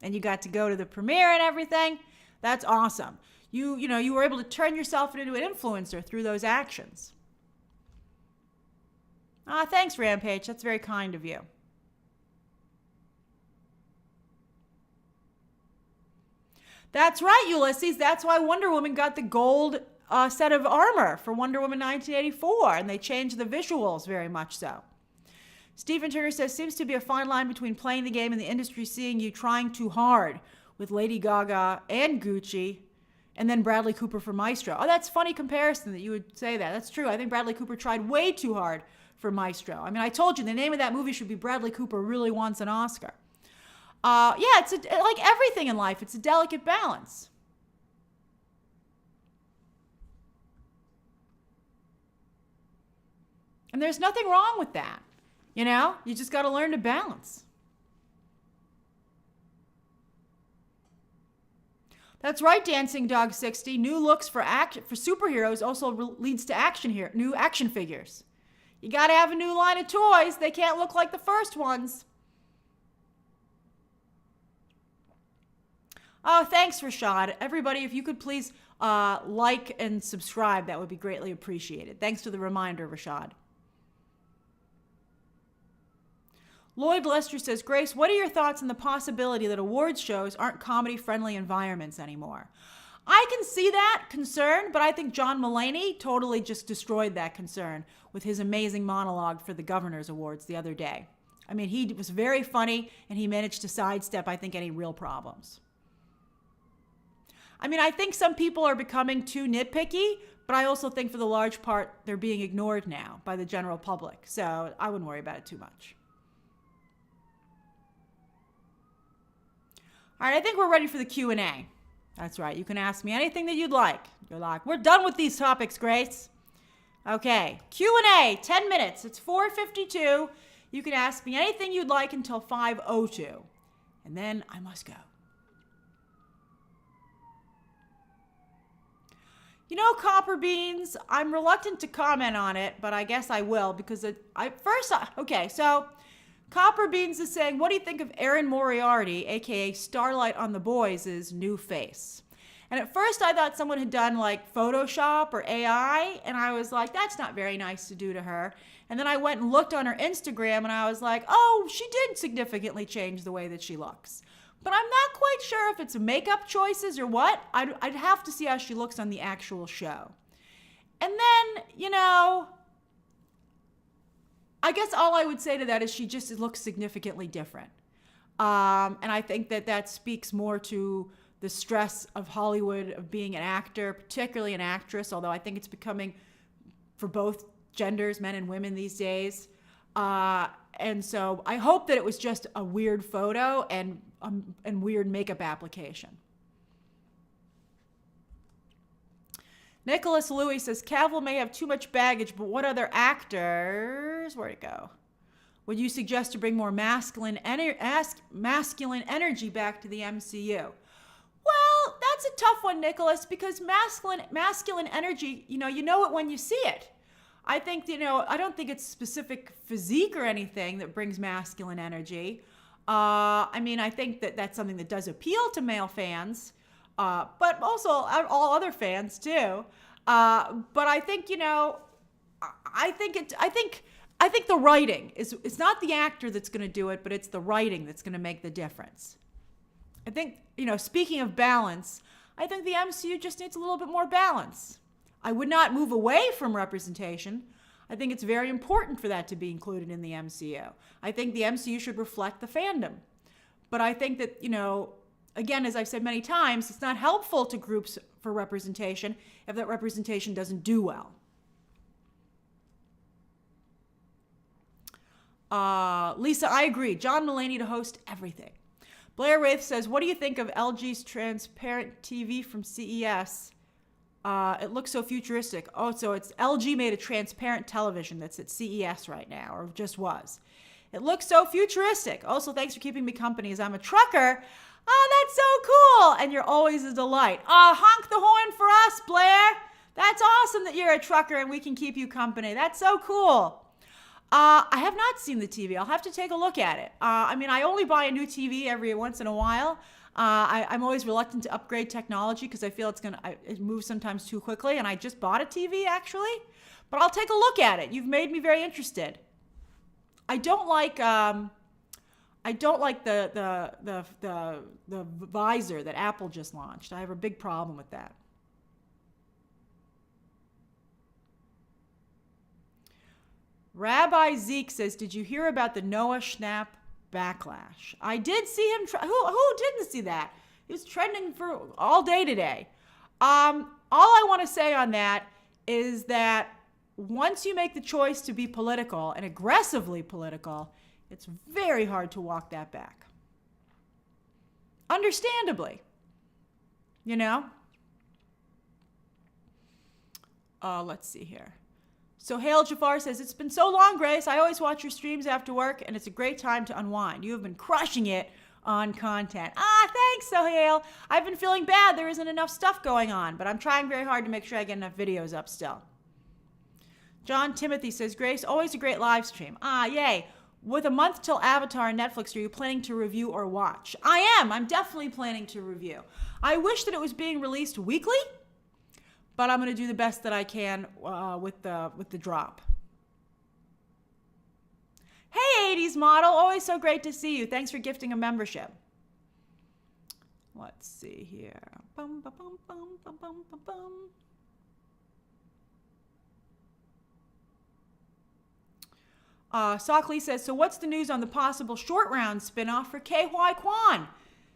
Speaker 1: And you got to go to the premiere and everything. That's awesome. You were able to turn yourself into an influencer through those actions. Thanks, Rampage. That's very kind of you. That's right, Ulysses. That's why Wonder Woman got the gold set of armor for Wonder Woman 1984, and they changed the visuals very much so. Stephen Turner says, seems to be a fine line between playing the game and the industry seeing you trying too hard with Lady Gaga and Gucci, and then Bradley Cooper for Maestro. Oh, that's a funny comparison that you would say that. That's true. I think Bradley Cooper tried way too hard for Maestro. I mean, I told you the name of that movie should be Bradley Cooper Really Wants an Oscar. It's like everything in life. It's a delicate balance. And there's nothing wrong with that. You just got to learn to balance. That's right, Dancing Dog 60. New looks for superheroes also leads to new action figures. You got to have a new line of toys. They can't look like the first ones. Oh, thanks, Rashad. Everybody, if you could please like and subscribe, that would be greatly appreciated. Thanks for the reminder, Rashad. Lloyd Lester says, Grace, what are your thoughts on the possibility that awards shows aren't comedy-friendly environments anymore? I can see that concern, but I think John Mulaney totally just destroyed that concern with his amazing monologue for the Governor's Awards the other day. I mean, he was very funny, and he managed to sidestep, I think, any real problems. I mean, I think some people are becoming too nitpicky, but I also think for the large part, they're being ignored now by the general public. So I wouldn't worry about it too much. All right, I think we're ready for the Q&A. That's right. You can ask me anything that you'd like. You're like, we're done with these topics, Grace. Okay, Q&A, 10 minutes. It's 4:52. You can ask me anything you'd like until 5:02. And then I must go. You know, Copper Beans, I'm reluctant to comment on it, but I guess I will because so Copper Beans is saying, what do you think of Erin Moriarty, aka Starlight on The Boys' new face? And at first I thought someone had done like Photoshop or AI, and I was like, that's not very nice to do to her. And then I went and looked on her Instagram, and I was like, oh, she did significantly change the way that she looks. But I'm not quite sure if it's makeup choices or what. I'd have to see how she looks on the actual show. And then, you know, I guess all I would say to that is she just looks significantly different. And I think that speaks more to the stress of Hollywood, of being an actor, particularly an actress, although I think it's becoming for both genders, men and women these days. And so I hope that it was just a weird photo and weird makeup application. Nicholas Louis says, Cavill may have too much baggage, but what other actors, where'd it go, would you suggest to bring more masculine energy back to the MCU? Well, that's a tough one, Nicholas, because masculine energy, you know it when you see it. I think, I don't think it's specific physique or anything that brings masculine energy. I think that's something that does appeal to male fans, but also all other fans too. But I think, I think the writing it's not the actor that's going to do it, but it's the writing that's going to make the difference. I think, speaking of balance, I think the MCU just needs a little bit more balance. I would not move away from representation. I think it's very important for that to be included in the MCU. I think the MCU should reflect the fandom. But I think that, again, as I've said many times, it's not helpful to groups for representation if that representation doesn't do well. Lisa, I agree. John Mulaney to host everything. Blair Wraith says, what do you think of LG's transparent TV from CES? It looks so futuristic. Oh, so it's LG made a transparent television that's at CES right now, or just was. It looks so futuristic. Also, thanks for keeping me company as I'm a trucker. Oh, that's so cool. And you're always a delight. Honk the horn for us, Blair. That's awesome that you're a trucker and we can keep you company. That's so cool. I have not seen the TV. I'll have to take a look at it. I only buy a new TV every once in a while. I'm always reluctant to upgrade technology because I feel it moves sometimes too quickly. And I just bought a TV actually, but I'll take a look at it. You've made me very interested. I don't like the visor that Apple just launched. I have a big problem with that. Rabbi Zeke says, did you hear about the Noah Schnapp backlash? I did see him. Who didn't see that? He was trending for all day today. All I want to say on that is that once you make the choice to be political and aggressively political, it's very hard to walk that back. Understandably. Let's see here. So Hail Jafar says, it's been so long, Grace. I always watch your streams after work, and it's a great time to unwind. You have been crushing it on content. Thanks, Sohail. I've been feeling bad. There isn't enough stuff going on, but I'm trying very hard to make sure I get enough videos up still. John Timothy says, Grace, always a great live stream. Yay. With a month till Avatar on Netflix, are you planning to review or watch? I am. I'm definitely planning to review. I wish that it was being released weekly, but I'm going to do the best that I can with the drop. Hey, 80s model. Always so great to see you. Thanks for gifting a membership. Let's see here. Bum, bum, bum, bum, bum, bum, bum, bum. Sockley says, so what's the news on the possible short round spinoff for KY Kwan?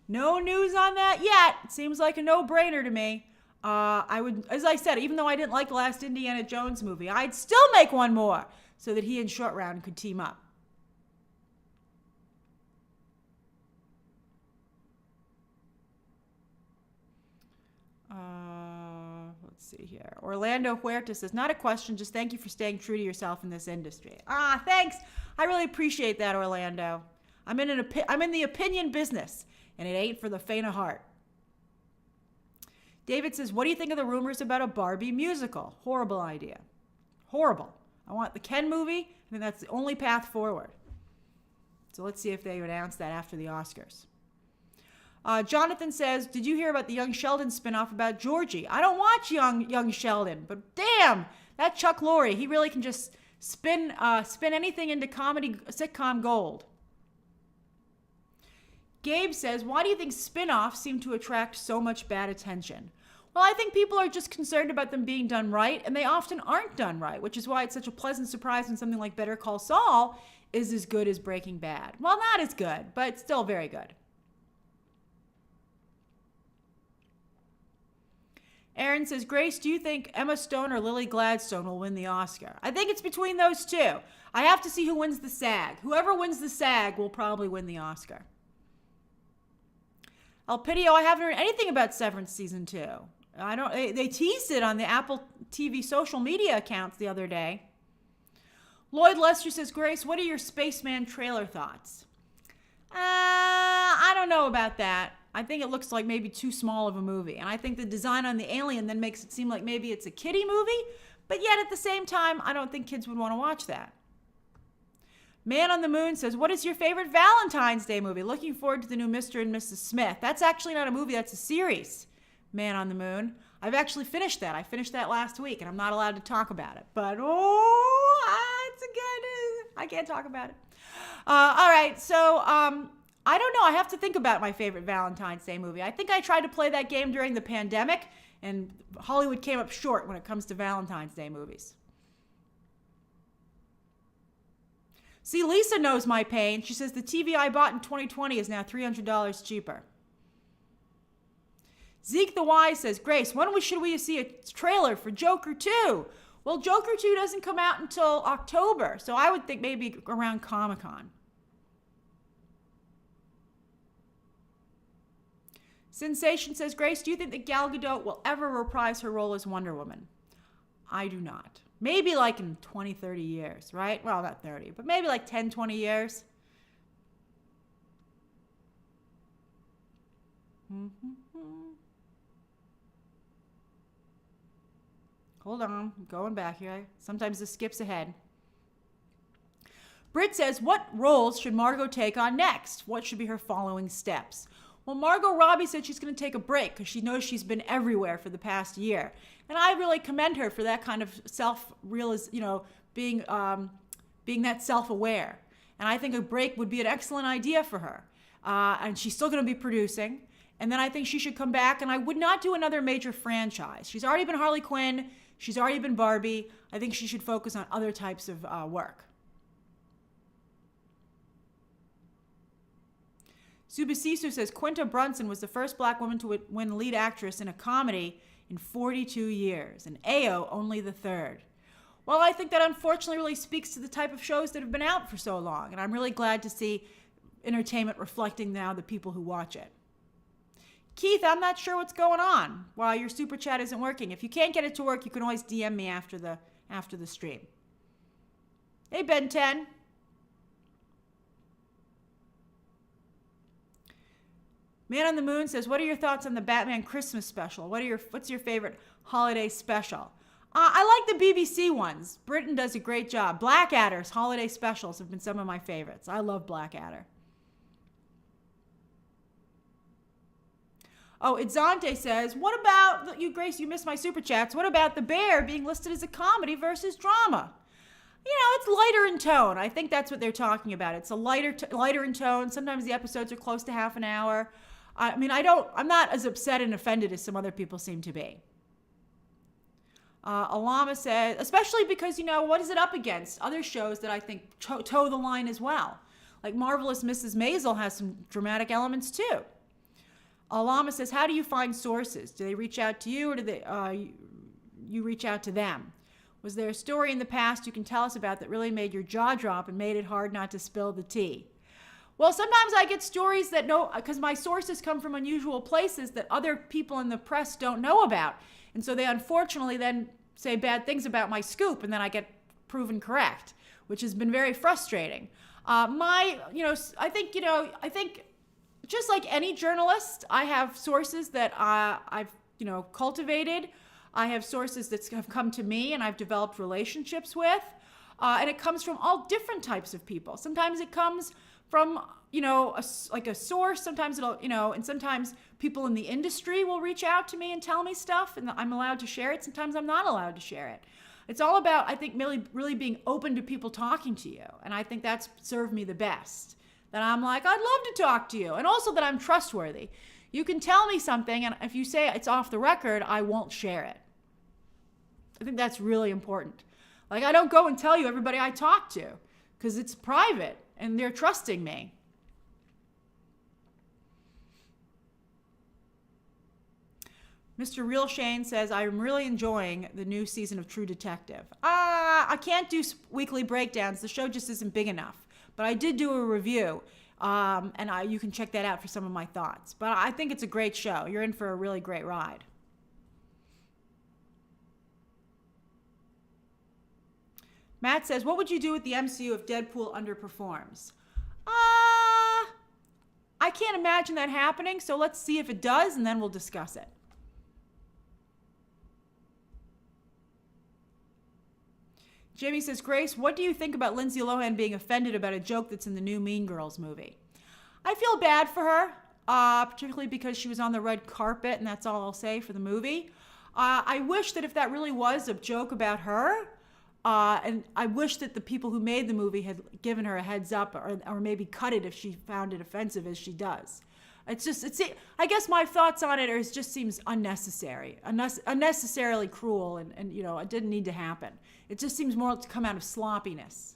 Speaker 1: No news on that yet. It seems like a no-brainer to me. I would, as I said, even though I didn't like the last Indiana Jones movie, I'd still make one more so that he and Short Round could team up. Let's see here. Orlando Huerta says, not a question, just thank you for staying true to yourself in this industry. Thanks. I really appreciate that, Orlando. I'm in the opinion business, and it ain't for the faint of heart. David says, what do you think of the rumors about a Barbie musical? Horrible idea. Horrible. I want the Ken movie. I think that's the only path forward. So let's see if they announce that after the Oscars. Jonathan says, did you hear about the Young Sheldon spinoff about Georgie? I don't watch Young Sheldon, but damn, that Chuck Lorre, he really can just spin anything into comedy sitcom gold. Gabe says, why do you think spinoffs seem to attract so much bad attention? Well, I think people are just concerned about them being done right, and they often aren't done right, which is why it's such a pleasant surprise when something like Better Call Saul is as good as Breaking Bad. Well, not as good, but still very good. Aaron says, Grace, do you think Emma Stone or Lily Gladstone will win the Oscar? I think it's between those two. I have to see who wins the SAG. Whoever wins the SAG will probably win the Oscar. Elpidio, I haven't heard anything about Severance Season 2. They teased it on the Apple TV social media accounts the other day. Lloyd Lester says, Grace, what are your Spaceman trailer thoughts? I don't know about that. I think it looks like maybe too small of a movie. And I think the design on the alien then makes it seem like maybe it's a kiddie movie. But yet at the same time, I don't think kids would want to watch that. Man on the Moon says, what is your favorite Valentine's Day movie? Looking forward to the new Mr. and Mrs. Smith. That's actually not a movie, that's a series, Man on the Moon. I've actually finished that. I finished that last week, and I'm not allowed to talk about it. But, it's a good, I can't talk about it. All right, so I don't know. I have to think about my favorite Valentine's Day movie. I think I tried to play that game during the pandemic, and Hollywood came up short when it comes to Valentine's Day movies. See, Lisa knows my pain. She says the TV I bought in 2020 is now $300 cheaper. Zeke the Wise says, Grace, when should we see a trailer for Joker 2? Well, Joker 2 doesn't come out until October, so I would think maybe around Comic-Con. Sensation says, Grace, do you think that Gal Gadot will ever reprise her role as Wonder Woman? I do not. Maybe like in 20, 30 years, right? Well, not 30, but maybe like 10, 20 years. Hold on, I'm going back here. Sometimes this skips ahead. Britt says, what roles should Margot take on next? What should be her following steps? Well, Margot Robbie said she's going to take a break because she knows she's been everywhere for the past year. And I really commend her for that kind of being that self-aware. And I think a break would be an excellent idea for her. And she's still going to be producing. And then I think she should come back, and I would not do another major franchise. She's already been Harley Quinn. She's already been Barbie. I think she should focus on other types of work. Subasisu says, Quinta Brunson was the first black woman to win lead actress in a comedy in 42 years, and Ayo only the third. Well, I think that unfortunately really speaks to the type of shows that have been out for so long, and I'm really glad to see entertainment reflecting now the people who watch it. Keith, I'm not sure what's going on while your super chat isn't working. If you can't get it to work, you can always DM me after the stream. Hey, Ben 10. Man on the Moon says, what are your thoughts on the Batman Christmas special? What's your favorite holiday special? I like the BBC ones. Britain does a great job. Blackadder's holiday specials have been some of my favorites. I love Blackadder. Oh, Idzante says, what about, Grace, you missed my super chats. What about The Bear being listed as a comedy versus drama? It's lighter in tone. I think that's what they're talking about. It's a lighter in tone. Sometimes the episodes are close to half an hour. I mean, I'm not as upset and offended as some other people seem to be. Alama says, especially because, what is it up against? Other shows that I think toe the line as well. Like Marvelous Mrs. Maisel has some dramatic elements too. Alama says, how do you find sources? Do they reach out to you, or do you reach out to them? Was there a story in the past you can tell us about that really made your jaw drop and made it hard not to spill the tea? Well, sometimes I get stories that because my sources come from unusual places that other people in the press don't know about. And so they unfortunately then say bad things about my scoop, and then I get proven correct, which has been very frustrating. I think just like any journalist, I have sources that I've, cultivated. I have sources that have come to me and I've developed relationships with. And it comes from all different types of people. Sometimes it comes from, a source. Sometimes and sometimes people in the industry will reach out to me and tell me stuff, and I'm allowed to share it. Sometimes I'm not allowed to share it. It's all about, I think, really being open to people talking to you. And I think that's served me the best. That I'm like, I'd love to talk to you. And also that I'm trustworthy. You can tell me something, and if you say it's off the record, I won't share it. I think that's really important. Like, I don't go and tell you everybody I talk to, because it's private, and they're trusting me. Mr. Real Shane says, I'm really enjoying the new season of True Detective. I can't do weekly breakdowns. The show just isn't big enough. But I did do a review, and you can check that out for some of my thoughts. But I think it's a great show. You're in for a really great ride. Matt says, what would you do with the MCU if Deadpool underperforms? I can't imagine that happening, so let's see if it does, and then we'll discuss it. Jimmy says, Grace, what do you think about Lindsay Lohan being offended about a joke that's in the new Mean Girls movie? I feel bad for her, particularly because she was on the red carpet, and that's all I'll say for the movie. I wish that if that really was a joke about her, and I wish that the people who made the movie had given her a heads up, or maybe cut it if she found it offensive as she does. I guess my thoughts on it just seems unnecessary, unnecessarily cruel, and it didn't need to happen. It just seems more to come out of sloppiness.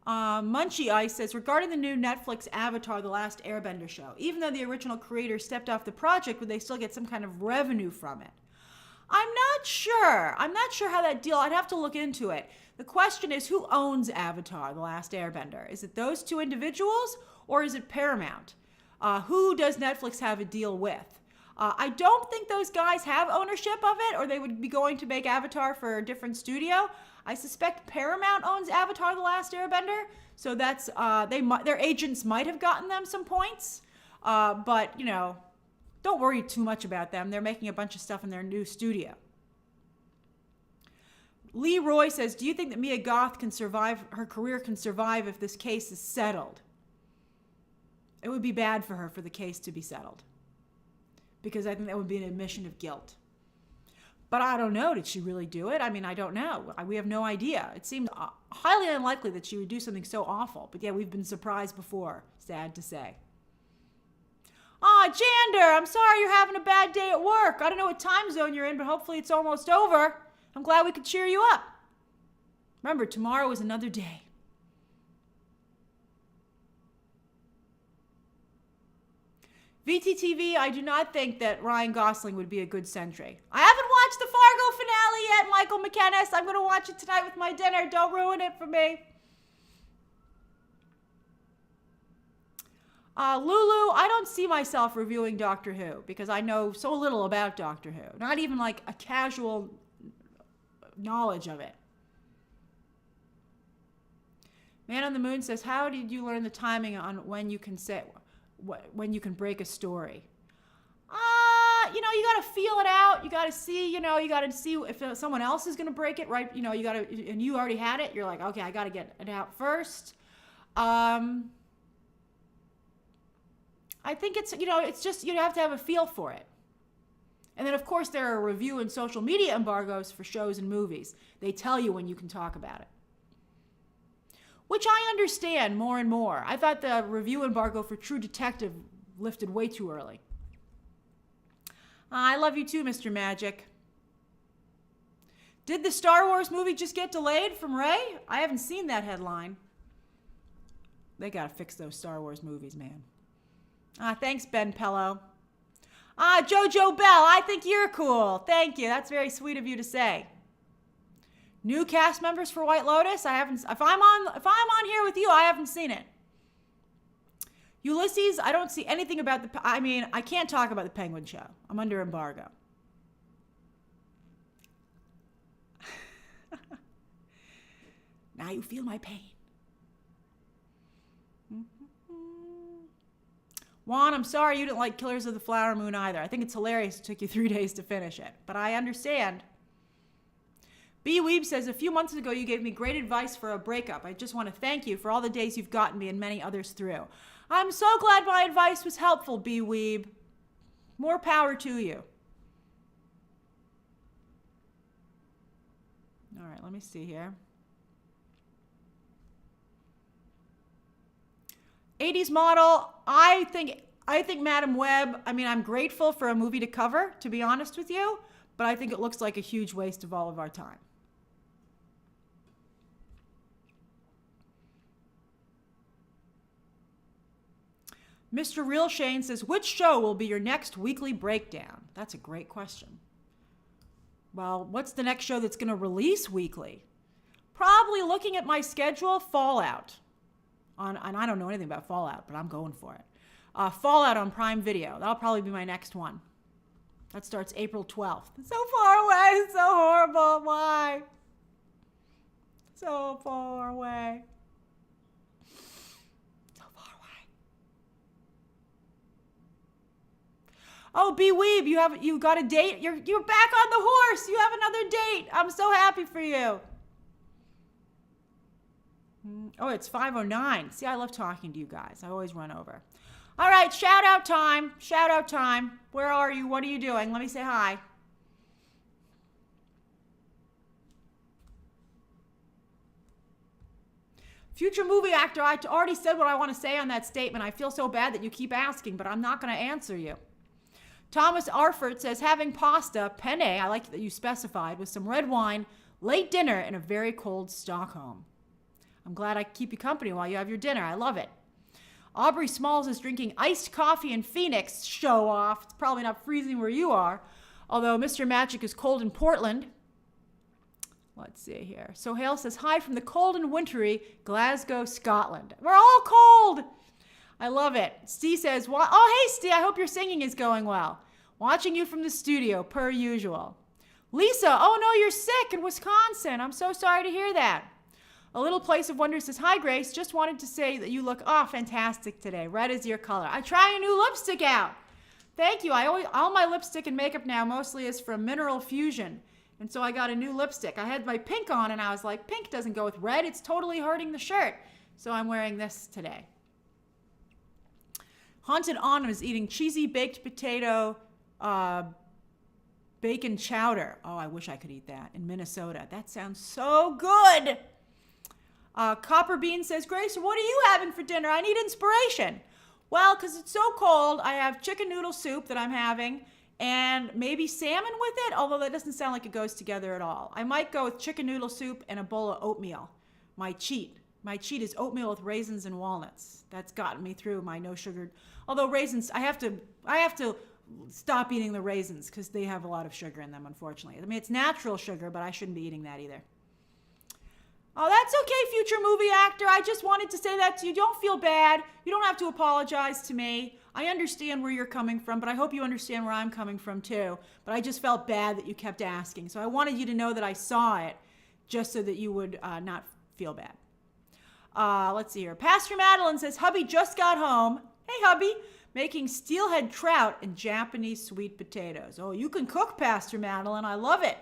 Speaker 1: Munchie Ice says, regarding the new Netflix Avatar: The Last Airbender show, even though the original creator stepped off the project, would they still get some kind of revenue from it? I'm not sure. I'm not sure how that deal, I'd have to look into it. The question is, who owns Avatar: The Last Airbender? Is it those two individuals, or is it Paramount? Who does Netflix have a deal with? I don't think those guys have ownership of it, or they would be going to make Avatar for a different studio. I suspect Paramount owns Avatar: The Last Airbender, so that's their agents might have gotten them some points, but don't worry too much about them. They're making a bunch of stuff in their new studio. Lee Roy says, do you think that Mia Goth her career can survive if this case is settled? It would be bad for her for the case to be settled, because I think that would be an admission of guilt. But I don't know. Did she really do it? I mean, I don't know. We have no idea. It seems highly unlikely that she would do something so awful. But yeah, we've been surprised before. Sad to say. Jander, I'm sorry you're having a bad day at work. I don't know what time zone you're in, but hopefully it's almost over. I'm glad we could cheer you up. Remember, tomorrow is another day. VTTV, I do not think that Ryan Gosling would be a good Sentry. I haven't watched the Fargo finale yet, Michael McKennis. I'm going to watch it tonight with my dinner. Don't ruin it for me. Lulu, I don't see myself reviewing Doctor Who because I know so little about Doctor Who. Not even like a casual knowledge of it. Man on the Moon says, how did you learn the timing on when you can break a story? You got to feel it out. You got to see, you got to see if someone else is going to break it, right? You got to, and you already had it. You're like, okay, I got to get it out first. I think it's just, you have to have a feel for it. And then, of course, there are review and social media embargoes for shows and movies. They tell you when you can talk about it. which I understand more and more. I thought the review embargo for True Detective lifted way too early. I love you too, Mr. Magic. Did the Star Wars movie just get delayed from Ray? I haven't seen that headline. They gotta fix those Star Wars movies, man. Thanks, Ben Pello. Jojo Bell, I think you're cool. Thank you. That's very sweet of you to say. New cast members for White Lotus? If I'm on here with you, I haven't seen it. Ulysses, I don't see anything about I can't talk about the Penguin show. I'm under embargo. Now you feel my pain. Juan, I'm sorry you didn't like Killers of the Flower Moon either. I think it's hilarious it took you 3 days to finish it, but I understand. B. Weeb says, a few months ago you gave me great advice for a breakup. I just want to thank you for all the days you've gotten me and many others through. I'm so glad my advice was helpful, B. Weeb. More power to you. All right, let me see here. 80s model, I think Madam Web, I'm grateful for a movie to cover, to be honest with you, but I think it looks like a huge waste of all of our time. Mr. Real Shane says, which show will be your next weekly breakdown? That's a great question. Well, what's the next show that's going to release weekly? Probably looking at my schedule, Fallout. And I don't know anything about Fallout, but I'm going for it. Fallout on Prime Video. That'll probably be my next one. That starts April 12th. It's so far away. It's so horrible. Why? So far away. So far away. Oh, B. Weeb, you got a date? You're back on the horse. You have another date. I'm so happy for you. Oh, it's 5:09. See, I love talking to you guys. I always run over. All right, shout out time. Shout out time. Where are you? What are you doing? Let me say hi. Future movie actor, I already said what I want to say on that statement. I feel so bad that you keep asking, but I'm not going to answer you. Thomas Arford says, having pasta, penne, I like that you specified, with some red wine, late dinner in a very cold Stockholm. I'm glad I keep you company while you have your dinner. I love it. Aubrey Smalls is drinking iced coffee in Phoenix. Show off. It's probably not freezing where you are. Although Mr. Magic is cold in Portland. Let's see here. Sohail says, hi from the cold and wintry Glasgow, Scotland. We're all cold. I love it. Steve says, oh, hey, Steve, I hope your singing is going well. Watching you from the studio, per usual. Lisa, oh, no, you're sick in Wisconsin. I'm so sorry to hear that. A Little Place of Wonder says, hi, Grace. Just wanted to say that you look, fantastic today. Red is your color. I try a new lipstick out. Thank you. All my lipstick and makeup now mostly is from Mineral Fusion. And so I got a new lipstick. I had my pink on, and I was like, pink doesn't go with red. It's totally hurting the shirt. So I'm wearing this today. Haunted Autumn is eating cheesy baked potato bacon chowder. Oh, I wish I could eat that in Minnesota. That sounds so good. Copper Bean says, Grace, what are you having for dinner? I need inspiration. Well, because it's so cold, I have chicken noodle soup that I'm having and maybe salmon with it, although that doesn't sound like it goes together at all. I might go with chicken noodle soup and a bowl of oatmeal. My cheat. My cheat is oatmeal with raisins and walnuts. That's gotten me through my no sugar. Although raisins, I have to stop eating the raisins because they have a lot of sugar in them, unfortunately. It's natural sugar, but I shouldn't be eating that either. Oh, that's okay, future movie actor. I just wanted to say that to you. Don't feel bad. You don't have to apologize to me. I understand where you're coming from, but I hope you understand where I'm coming from too. But I just felt bad that you kept asking. So I wanted you to know that I saw it just so that you would not feel bad. Let's see here. Pastor Madeline says, hubby just got home. Hey, hubby. Making steelhead trout and Japanese sweet potatoes. Oh, you can cook, Pastor Madeline. I love it.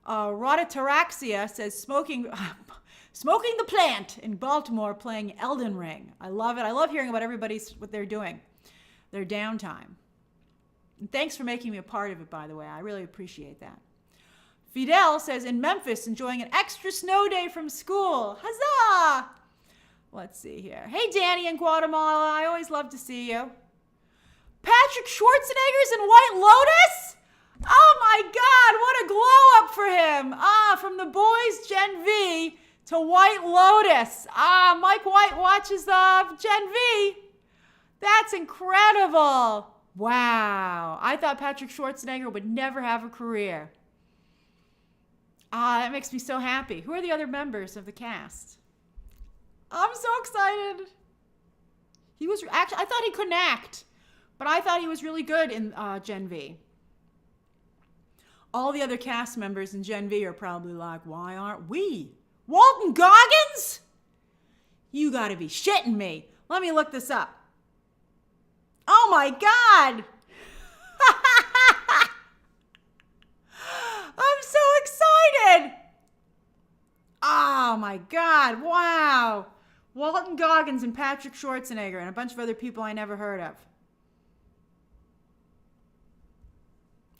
Speaker 1: Rototaraxia says, smoking the plant in Baltimore playing Elden Ring. I love it. I love hearing about what they're doing, their downtime. And thanks for making me a part of it, by the way. I really appreciate that. Fidel says, in Memphis, enjoying an extra snow day from school. Huzzah! Let's see here. Hey, Danny in Guatemala. I always love to see you. Patrick Schwarzenegger's in White Lotus? Oh my God, what a glow up for him. From The Boys Gen V to White Lotus. Mike White watches Gen V. That's incredible. Wow. I thought Patrick Schwarzenegger would never have a career. That makes me so happy. Who are the other members of the cast? I'm so excited. He was actually, I thought he couldn't act, but I thought he was really good in Gen V. All the other cast members in Gen V are probably like, why aren't we? Walton Goggins? You gotta be shitting me. Let me look this up. Oh my God. I'm so excited. Oh my God, wow. Walton Goggins and Patrick Schwarzenegger and a bunch of other people I never heard of.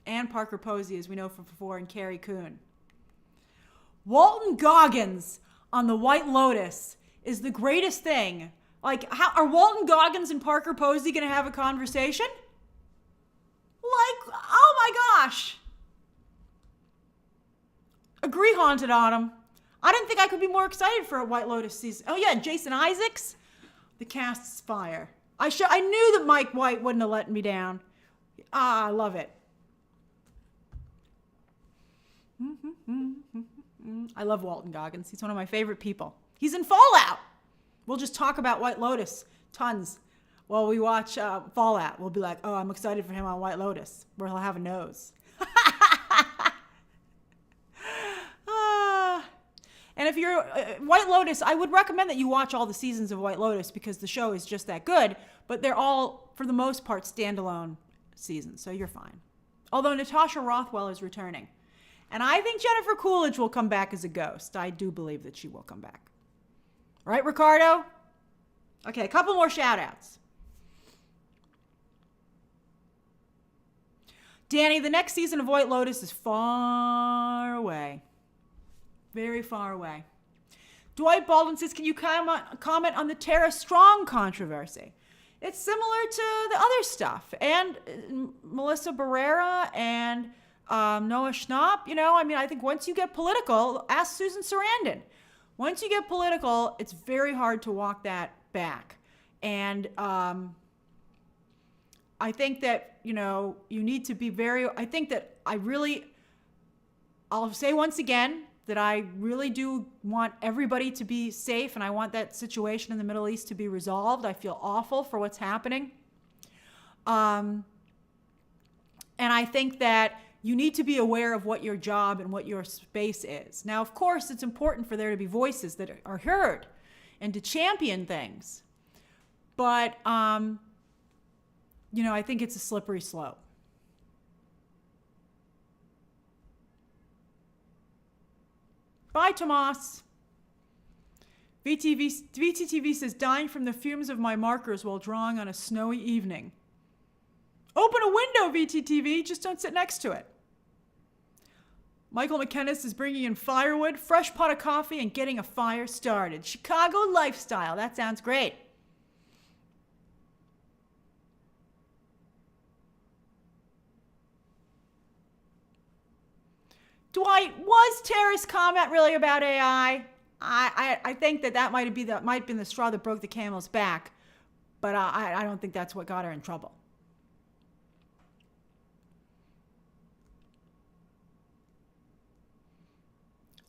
Speaker 1: And Parker Posey, as we know from before, and Carrie Coon. Walton Goggins on the White Lotus is the greatest thing. Like, how are Walton Goggins and Parker Posey going to have a conversation? Like, oh my gosh. Agree haunted on him. I didn't think I could be more excited for a White Lotus season. Oh yeah, Jason Isaacs. The cast's fire. I knew that Mike White wouldn't have let me down. I love it. I love Walton Goggins. He's one of my favorite people. He's in Fallout. We'll just talk about White Lotus tons while we watch Fallout. We'll be like, oh, I'm excited for him on White Lotus, where he'll have a nose. And if you're White Lotus, I would recommend that you watch all the seasons of White Lotus because the show is just that good, but they're all, for the most part, standalone seasons, so you're fine. Although Natasha Rothwell is returning. And I think Jennifer Coolidge will come back as a ghost. I do believe that she will come back. Right, Ricardo? Okay, a couple more shout-outs. Danny, the next season of White Lotus is far away. Very far away. Dwight Baldwin says, can you comment on the Tara Strong controversy? It's similar to the other stuff. And Melissa Barrera and Noah Schnapp, I think once you get political, ask Susan Sarandon. Once you get political, it's very hard to walk that back. And I think that, you need to be I'll say once again, that I really do want everybody to be safe, and I want that situation in the Middle East to be resolved. I feel awful for what's happening. And I think that you need to be aware of what your job and what your space is. Now, of course, it's important for there to be voices that are heard and to champion things. But, I think it's a slippery slope. Bye, Tomas. VTTV says, dying from the fumes of my markers while drawing on a snowy evening. Open a window, VTTV. Just don't sit next to it. Michael McKennis is bringing in firewood, fresh pot of coffee, and getting a fire started. Chicago lifestyle. That sounds great. Dwight, was Tara's comment really about AI? I think that might have been the straw that broke the camel's back, but I don't think that's what got her in trouble.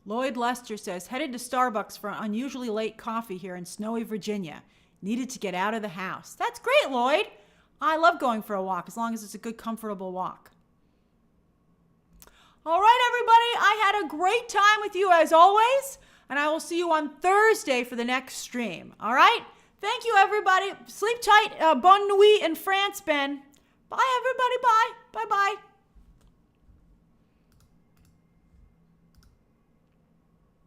Speaker 1: Lloyd Lester says, headed to Starbucks for an unusually late coffee here in snowy Virginia. Needed to get out of the house. That's great, Lloyd. I love going for a walk as long as it's a good, comfortable walk. All right, everybody, I had a great time with you as always, and I will see you on Thursday for the next stream. All right? Thank you, everybody. Sleep tight. Bonne nuit in France, Ben. Bye, everybody. Bye. Bye-bye.